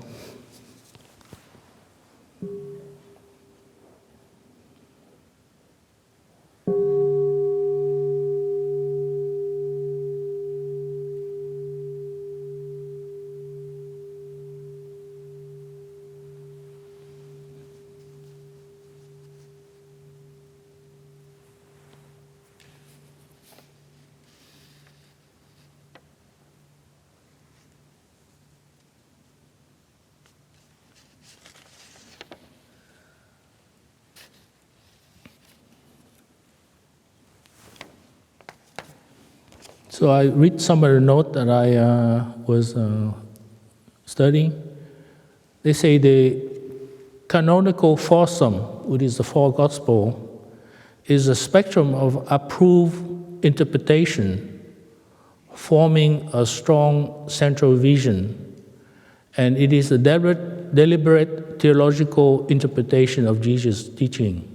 So I read some of the notes that I was studying. They say the canonical foursome, which is the four gospel, is a spectrum of approved interpretation, forming a strong central vision, and it is a deliberate theological interpretation of Jesus' teaching.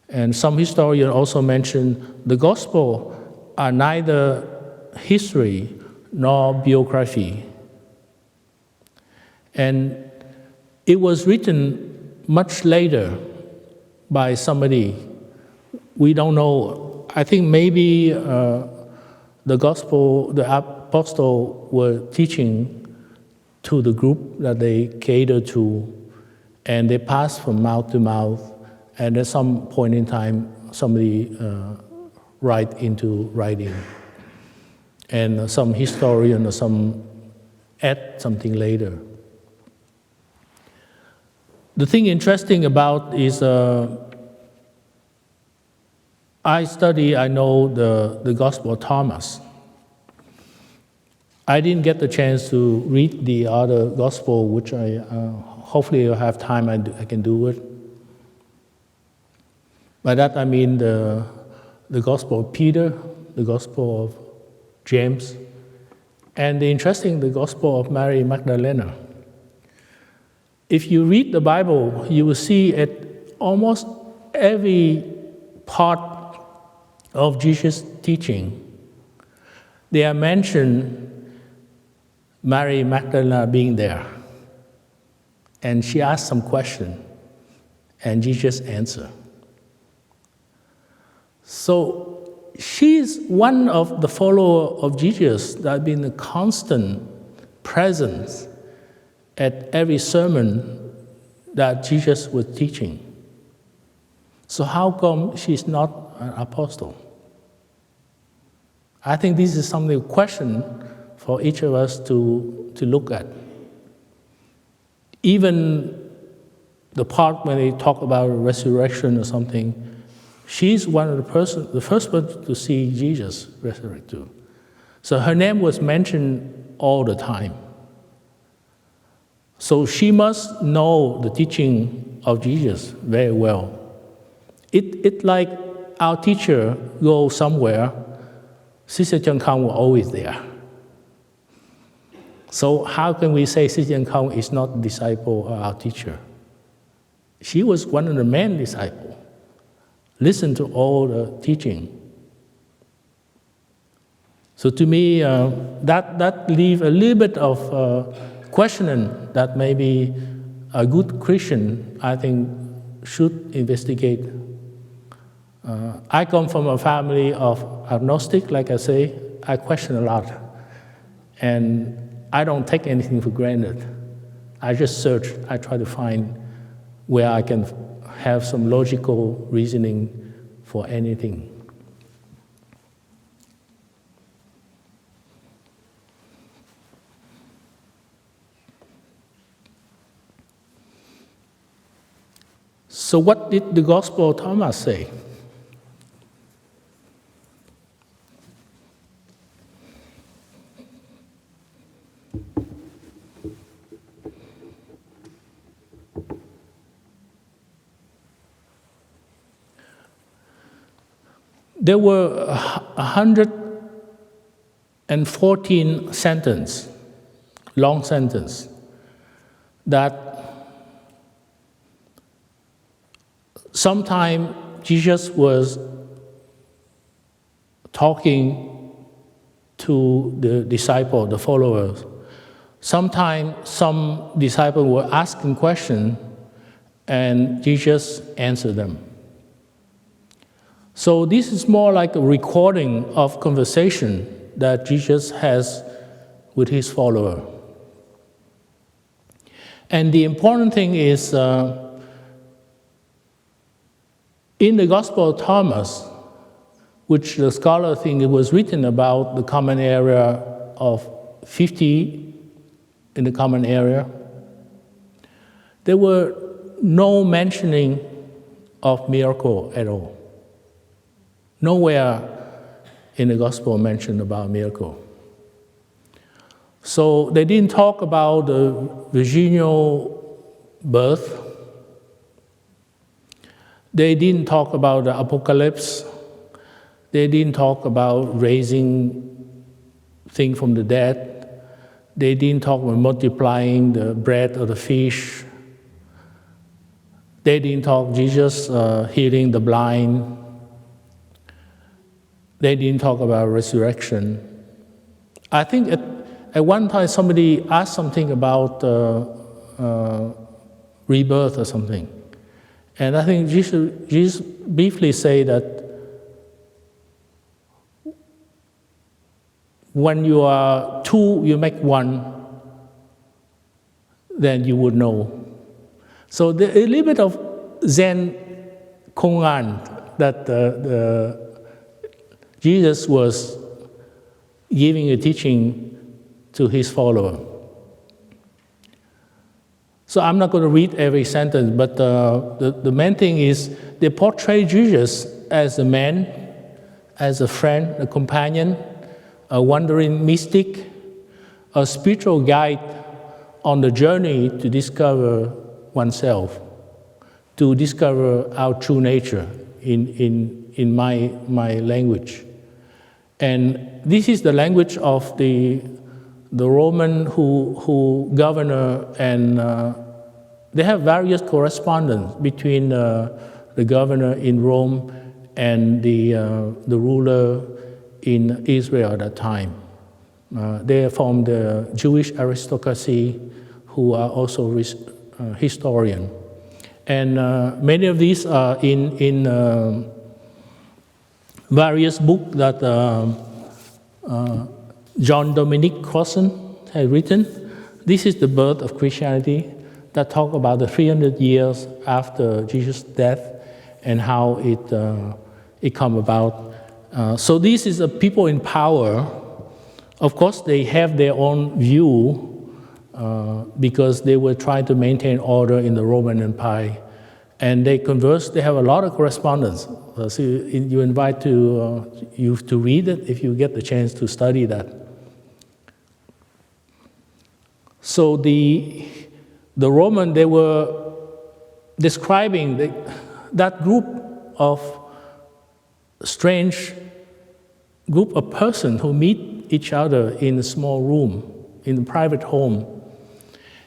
And some historians also mention the gospel are neither history nor biography. And it was written much later by somebody. We don't know. I think maybe the gospel, the apostle were teaching to the group that they cater to, and they passed from mouth to mouth, and at some point in time, somebody write into writing. And some historian or some add something later. The thing interesting about is I know the Gospel of Thomas. I didn't get the chance to read the other Gospel, which I hopefully I'll have time I can do it. By that I mean the Gospel of Peter, the Gospel of James, and the Gospel of Mary Magdalene. If you read the Bible, you will see at almost every part of Jesus' teaching, they are mentioned Mary Magdalene being there. And she asked some question, and Jesus answered. So she's one of the followers of Jesus that have been a constant presence at every sermon that Jesus was teaching. So how come she's not an apostle? I think this is something, a question for each of us to look at. Even the part when they talk about resurrection or something, she's one of the first person to see Jesus resurrect too. So her name was mentioned all the time. So she must know the teaching of Jesus very well. It's like our teacher goes somewhere, Sister Chen Kang was always there. So how can we say Sister Chen Kang is not a disciple or our teacher? She was one of the main disciples. Listen to all the teaching. So to me, that leaves a little bit of questioning that maybe a good Christian, I think, should investigate. I come from a family of agnostic, like I say. I question a lot. And I don't take anything for granted. I just search. I try to find where I can have some logical reasoning for anything. So what did the Gospel of Thomas say? There were 114 sentences, long sentence, that sometime Jesus was talking to the disciple, the followers, Sometimes some disciples were asking questions and Jesus answered them. So this is more like a recording of conversation that Jesus has with his follower. And the important thing is, in the Gospel of Thomas, which the scholar think it was written about the common area of 50 in the common area, there were no mentioning of miracle at all. Nowhere in the Gospel mentioned about miracle. So they didn't talk about the virginal birth. They didn't talk about the apocalypse. They didn't talk about raising things from the dead. They didn't talk about multiplying the bread or the fish. They didn't talk Jesus healing the blind. They didn't talk about resurrection. I think at one time somebody asked something about rebirth or something. And I think Jesus briefly say that when you are two, you make one, then you would know. So a little bit of Zen Kongan that Jesus was giving a teaching to his follower. So I'm not going to read every sentence, but the main thing is they portray Jesus as a man, as a friend, a companion, a wandering mystic, a spiritual guide on the journey to discover oneself, to discover our true nature in my language. And this is the language of the Roman who governor, and they have various correspondence between the governor in Rome and the ruler in Israel at that time. They are from the Jewish aristocracy who are also historian. And many of these are in various books that John Dominic Crossan has written. This is the birth of Christianity, that talk about the 300 years after Jesus' death and how it come about. So this is a people in power. Of course, they have their own view because they were trying to maintain order in the Roman Empire. And they converse, they have a lot of correspondence. So you invite you to read it if you get the chance to study that. So the Roman, they were describing that group of strange group of persons who meet each other in a small room, in a private home.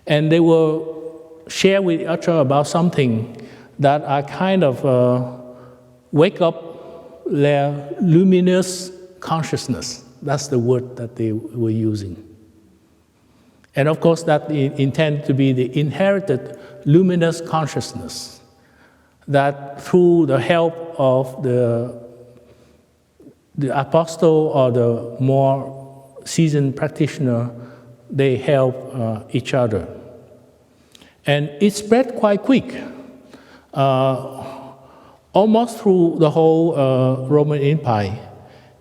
And they will share with each other about something that are kind of wake up their luminous consciousness. That's the word that they were using. And of course, that intended to be the inherited luminous consciousness that through the help of the apostle or the more seasoned practitioner, they help each other. And it spread quite quick, almost through the whole Roman Empire,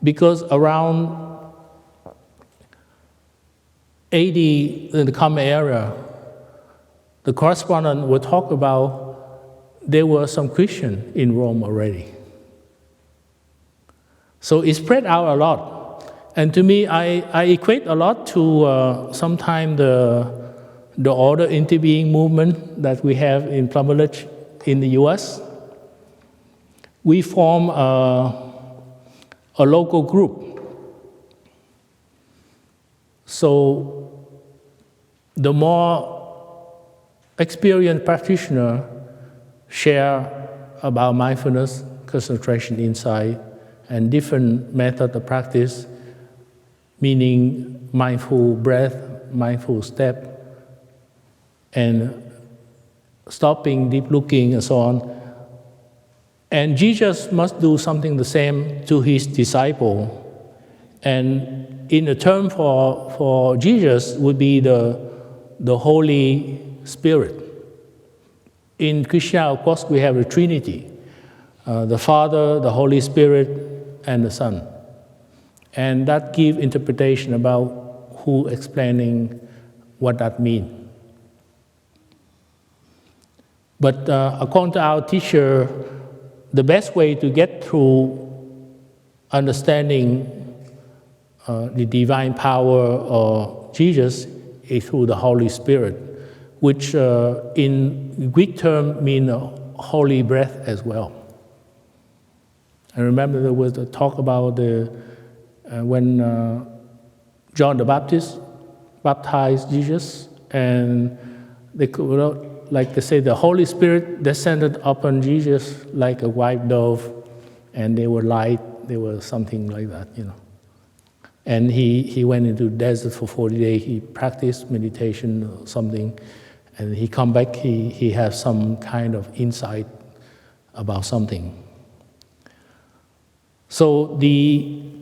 because around AD, in the common era, the correspondent will talk about there were some Christians in Rome already. So it spread out a lot. And to me, I equate a lot to sometimes the order interbeing movement that we have in Plumberledge in the US. We form a local group. So the more experienced practitioner share about mindfulness, concentration, insight, and different methods of practice, meaning mindful breath, mindful step, and stopping, deep looking, and so on. And Jesus must do something the same to his disciple. And in the term for Jesus would be the Holy Spirit. In Krishna, of course, we have the Trinity, the Father, the Holy Spirit, and the Son. And that gives interpretation about who explaining what that means. But according to our teacher, the best way to get through understanding the divine power of Jesus is through the Holy Spirit, which in Greek term means holy breath as well. I remember there was a talk about when John the Baptist baptized Jesus, and they could, like they say, the Holy Spirit descended upon Jesus like a white dove, and they were light, they were something like that, you know. And he went into the desert for 40 days, he practiced meditation or something, and he come back, he has some kind of insight about something. So the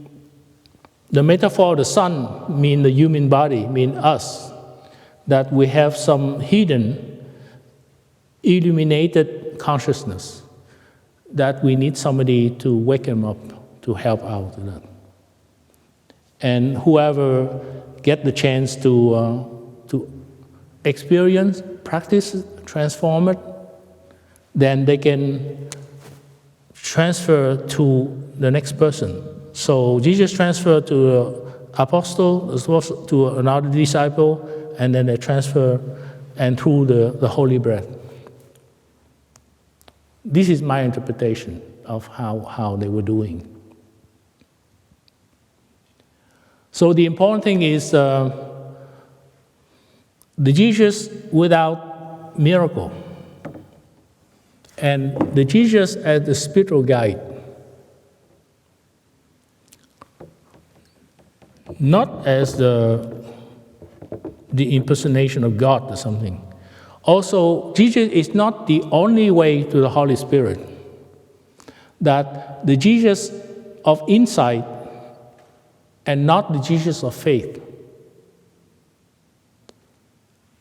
metaphor of the sun means the human body, means us, that we have some hidden, illuminated consciousness that we need somebody to wake him up, to help out with that. And whoever get the chance to experience, practice, transform it, then they can transfer to the next person. So Jesus transferred to an apostle, to another disciple, and then they transfer, and through the holy breath. This is my interpretation of how they were doing. So the important thing is the Jesus without miracle, and the Jesus as the spiritual guide. Not as the impersonation of God or something. Also, Jesus is not the only way to the Holy Spirit. That the Jesus of insight and not the Jesus of faith.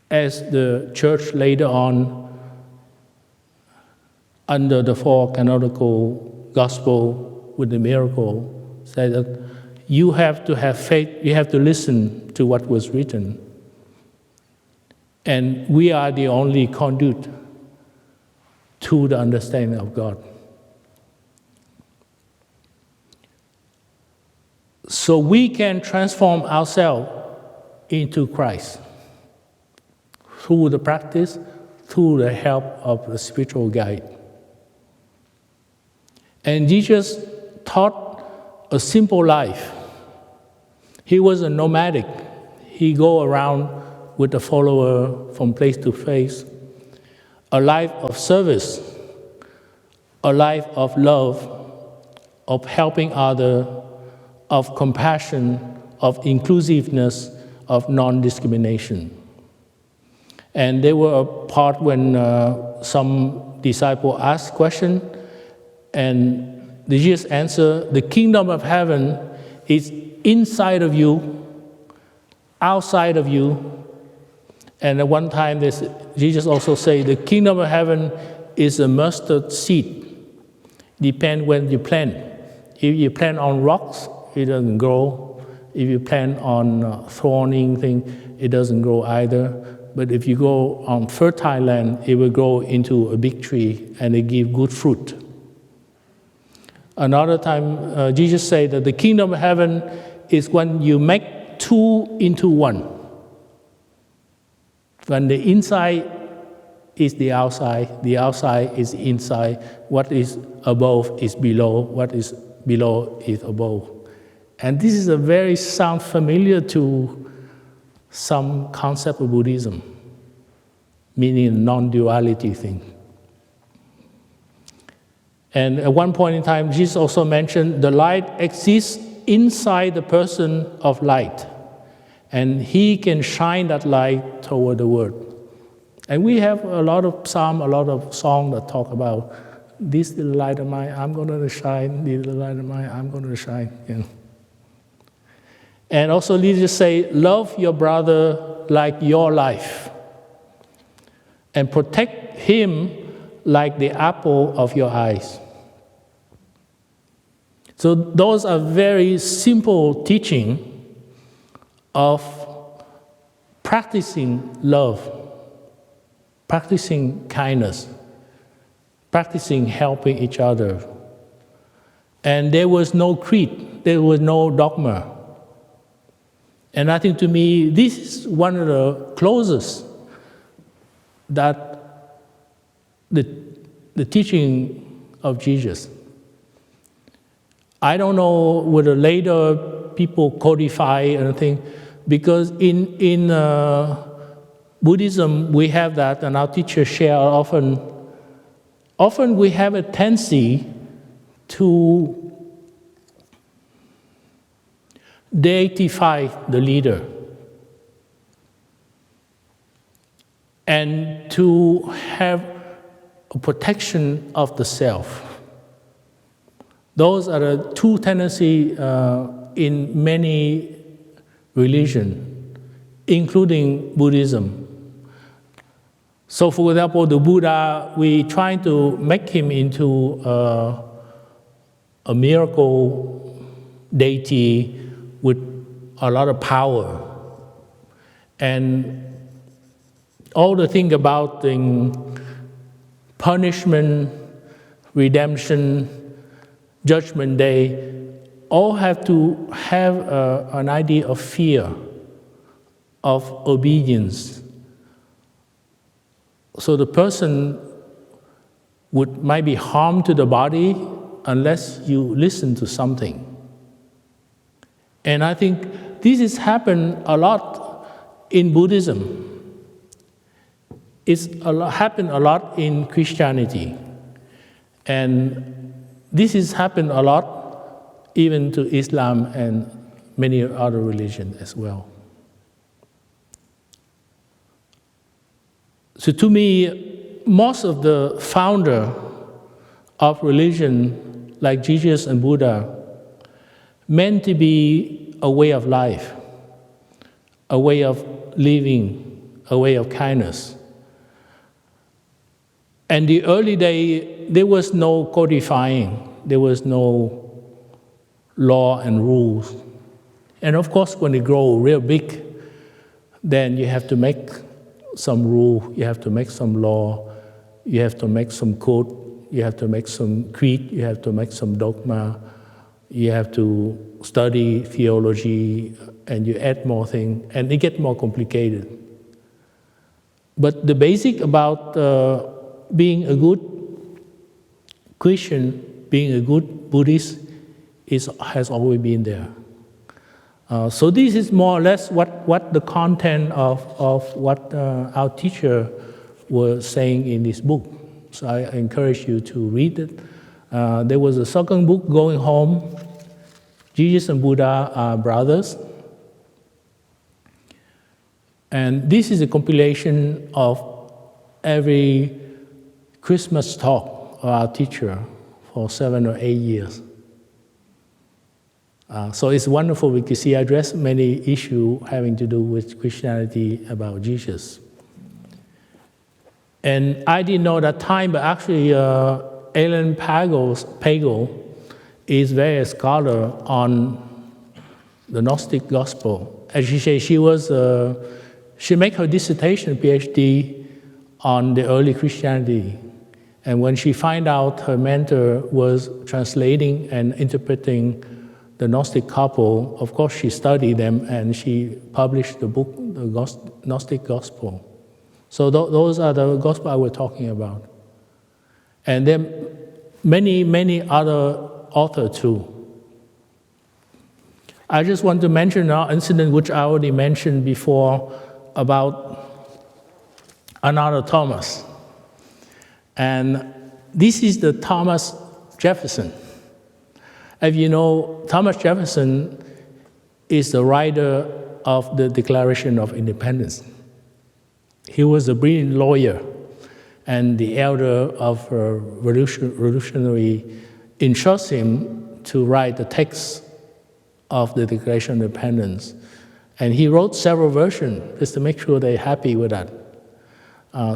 As the church later on, under the four canonical gospel with the miracle, said that you have to have faith, you have to listen to what was written. And we are the only conduit to the understanding of God. So we can transform ourselves into Christ through the practice, through the help of the spiritual guide. And Jesus taught a simple life. He was a nomadic. He go around with a follower from place to place. A life of service, a life of love, of helping others, of compassion, of inclusiveness, of non-discrimination. And they were a part when some disciple asked question, and Jesus answered, the kingdom of heaven is inside of you, outside of you. And at one time, Jesus also said, the kingdom of heaven is a mustard seed. Depends when you plant. If you plant on rocks, it doesn't grow. If you plant on thorny thing, it doesn't grow either. But if you go on fertile land, it will grow into a big tree and it give good fruit. Another time, Jesus said that the kingdom of heaven is when you make two into one. When the inside is the outside is the inside, what is above is below, what is below is above. And this is a very sound familiar to some concept of Buddhism, meaning a non-duality thing. And at one point in time, Jesus also mentioned the light exists inside the person of light. And he can shine that light toward the world. And we have a lot of psalm, a lot of song that talk about this little light of mine, I'm going to shine. This little light of mine, I'm going to shine. You know. And also, Jesus say, love your brother like your life, and protect him like the apple of your eyes. So those are very simple teaching of practicing love, practicing kindness, practicing helping each other. And there was no creed, there was no dogma. And I think to me, this is one of the closest that the teaching of Jesus. I don't know whether later people codify anything, because in Buddhism we have that, and our teachers share often. Often we have a tendency to deify the leader and to have a protection of the self. Those are the two tendencies in many religions, including Buddhism. So, for example, the Buddha, we try to make him into a miracle deity with a lot of power. And all the thing about the punishment, redemption, judgment day, all have to have an idea of fear, of obedience. So the person might be harmed to the body unless you listen to something. And I think this has happened a lot in Buddhism. It's happened a lot in Christianity. And this has happened a lot even to Islam and many other religions as well. So to me, most of the founder of religion, like Jesus and Buddha, meant to be a way of life, a way of living, a way of kindness. And the early day, there was no codifying, there was no law and rules. And of course, when they grow real big, then you have to make some rule, you have to make some law, you have to make some code, you have to make some creed, you have to make some dogma, you have to study theology, and you add more things, and it gets more complicated. But the basic about being a good Christian, being a good Buddhist, has always been there. So this is more or less what the content of what our teacher was saying in this book. So I encourage you to read it. There was a second book, Going Home. Jesus and Buddha are brothers. And this is a compilation of every Christmas talk of our teacher for 7 or 8 years. So it's wonderful because he addressed many issues having to do with Christianity about Jesus. And I didn't know that time, but actually Ellen Pagel is very scholar on the Gnostic gospel. As she says, she made her dissertation, PhD, on the early Christianity. And when she found out her mentor was translating and interpreting the Gnostic couple, of course she studied them and she published the book, the Gnostic Gospel. So those are the gospel I was talking about. And then many other authors too. I just want to mention an incident which I already mentioned before about another Thomas. And this is the Thomas Jefferson. As you know, Thomas Jefferson is the writer of the Declaration of Independence. He was a brilliant lawyer and the elder of a revolutionary entrusted him to write the text of the Declaration of Independence. And he wrote several versions just to make sure they're happy with that.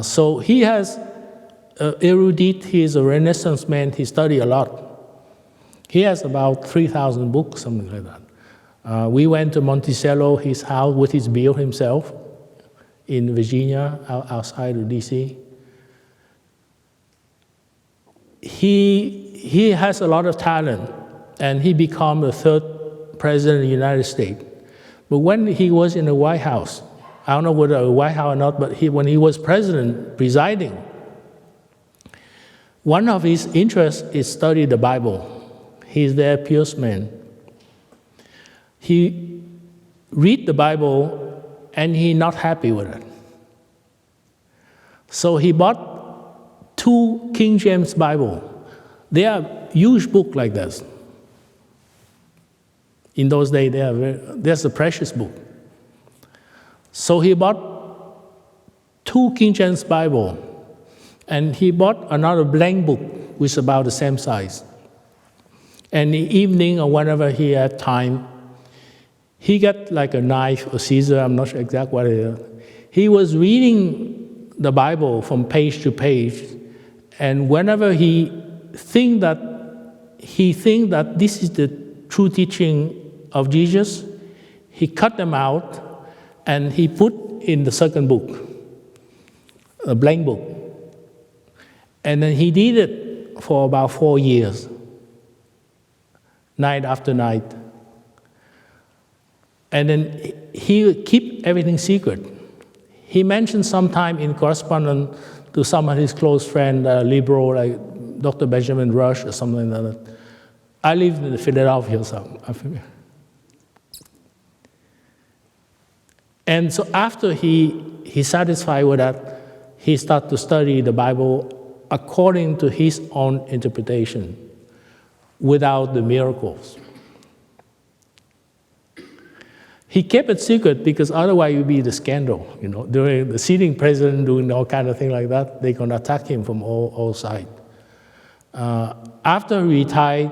So he has erudite, he is a Renaissance man, he studied a lot. He has about 3,000 books, something like that. We went to Monticello, his house, with his bill himself, in Virginia, outside of DC. He has a lot of talent, and he became the third president of the United States. But when he was in the White House, I don't know whether the White House or not, but when he was president, presiding, one of his interests is study the Bible. He's their pious man. He read the Bible and he's not happy with it. So he bought 2 King James Bible. They are huge book like this. In those days, there's a precious book. So he bought 2 King James Bible, and he bought another blank book, which is about the same size. And in the evening or whenever he had time, he got like a knife or scissor, I'm not sure exactly what it is. He was reading the Bible from page to page, and whenever he think that this is the true teaching of Jesus, he cut them out and he put in the second book, a blank book. And then he did it for about 4 years, night after night. And then he would keep everything secret. He mentioned sometime in correspondence to some of his close friends, liberal, like Dr. Benjamin Rush or something like that. I lived in Philadelphia, so I'm familiar. And so after he satisfied with that, he started to study the Bible according to his own interpretation, without the miracles. He kept it secret because otherwise it would be the scandal. During the sitting president doing all kind of thing like that, they're going to attack him from all sides. After he retired,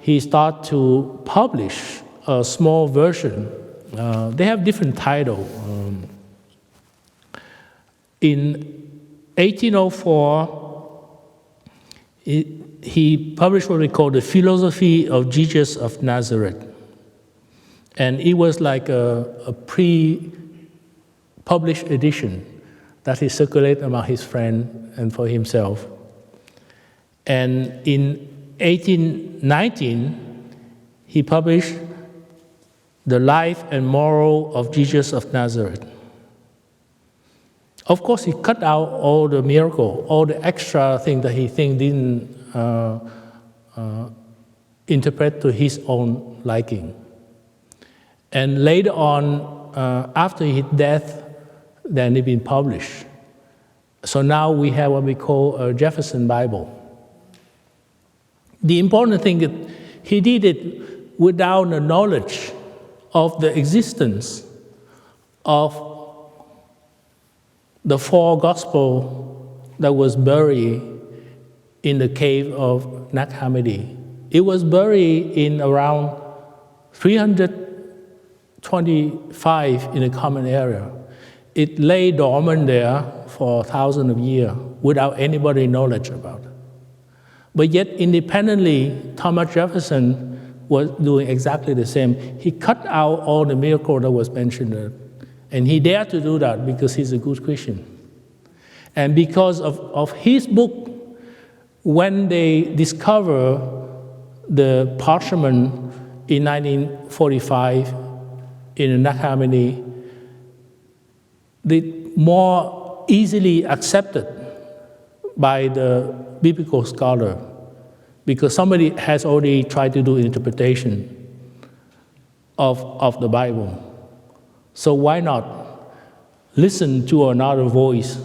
he started to publish a small version. They have different titles. In 1804, he published what we call the Philosophy of Jesus of Nazareth. And it was like a pre-published edition that he circulated among his friends and for himself. And in 1819, he published The Life and Moral of Jesus of Nazareth. Of course, he cut out all the miracle, all the extra things that he think didn't interpret to his own liking. And later on, after his death, then it been published. So now we have what we call a Jefferson Bible. The important thing is he did it without the knowledge of the existence of the 4 Gospels that was buried in the cave of Nag Hammadi. It was buried in around 325 in a common area. It lay dormant there for thousands of years without anybody's knowledge about it. But yet, independently, Thomas Jefferson was doing exactly the same. He cut out all the miracles that was mentioned there. And he dared to do that because he's a good Christian. And because of his book, when they discovered the parchment in 1945 in Nag Hammadi, they more easily accepted by the biblical scholar because somebody has already tried to do interpretation of the Bible. So why not listen to another voice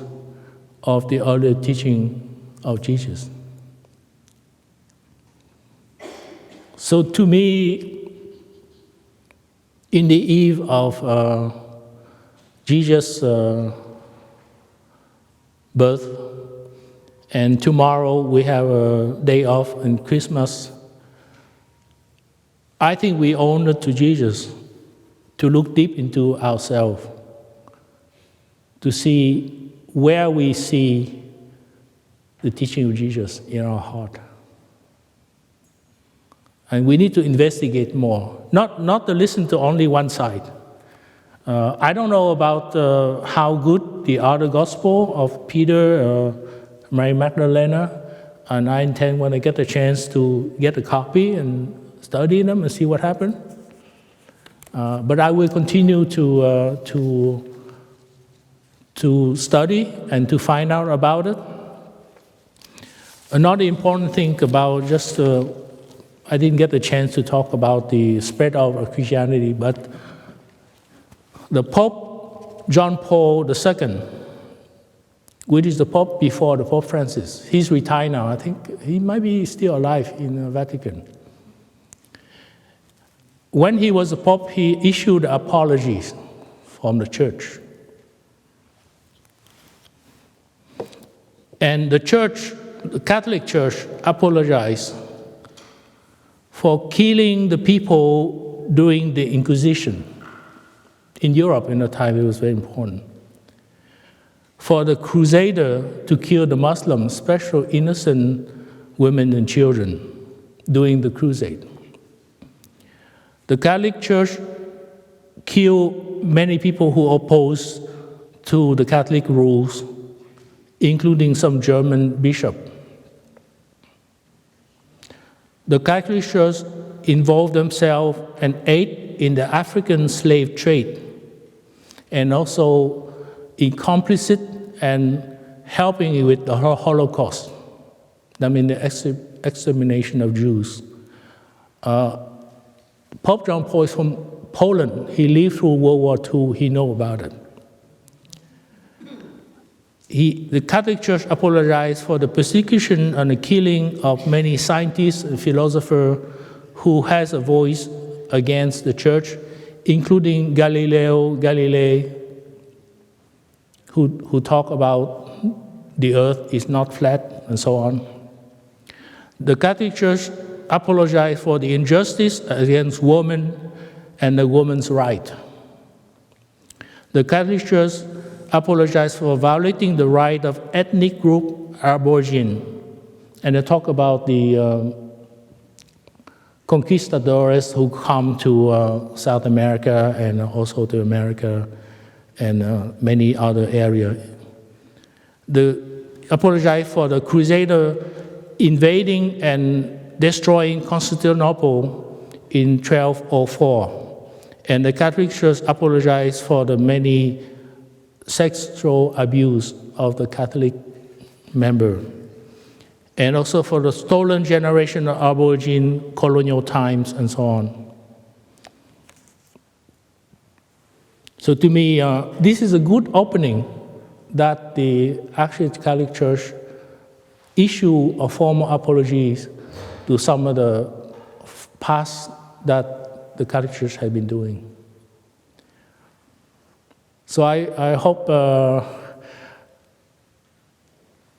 of the earlier teaching of Jesus? So to me, in the eve of Jesus' birth, and tomorrow we have a day off and Christmas. I think we owe it to Jesus to look deep into ourselves, to see where we see the teaching of Jesus in our heart. And we need to investigate more, not to listen to only one side. I don't know about how good the other gospel of Peter, Mary Magdalene, and I intend when I get a chance to get a copy and study them and see what happened. But I will continue to study and to find out about it. Another important thing about just, I didn't get the chance to talk about the spread of Christianity, but the Pope John Paul II, which is the Pope before the Pope Francis, he's retired now. I think he might be still alive in the Vatican. When he was a Pope, he issued apologies from the church. And the church, the Catholic Church, apologized for killing the people during the Inquisition. In Europe, in the time, it was very important. For the Crusader to kill the Muslims, especially innocent women and children, during the Crusade. The Catholic Church killed many people who opposed to the Catholic rules, including some German bishop. The Catholic Church involved themselves and aid in the African slave trade, and also in complicit and helping with the Holocaust, I mean the extermination of Jews. Pope John Paul is from Poland. He lived through World War II. He knows about it. The Catholic Church apologized for the persecution and the killing of many scientists and philosophers who has a voice against the church, including Galileo Galilei, who talk about the earth is not flat and so on. The Catholic Church apologized for the injustice against women and the woman's right. The Catholic Church apologized for violating the right of ethnic group Aborigine. And they talk about the conquistadores who come to South America and also to America and many other areas. They apologized for the Crusader invading and destroying Constantinople in 1204. And the Catholic Church apologized for the many sexual abuse of the Catholic member, and also for the stolen generation of Aborigine colonial times and so on. So to me, this is a good opening that the actual Catholic Church issue a formal apologies to some of the past that the Catholic Church has been doing. So I hope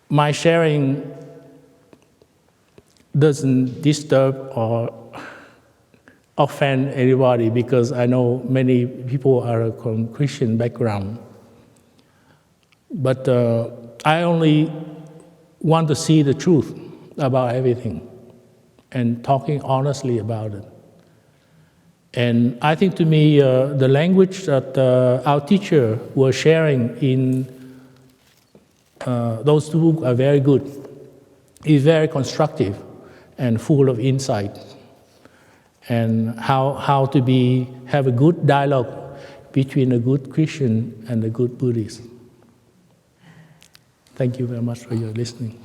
my sharing doesn't disturb or offend anybody, because I know many people are from Christian background. But I only want to see the truth about everything and talking honestly about it. And I think to me, the language that our teacher was sharing in those two books are very good. It's very constructive and full of insight. And how to have a good dialogue between a good Christian and a good Buddhist. Thank you very much for your listening.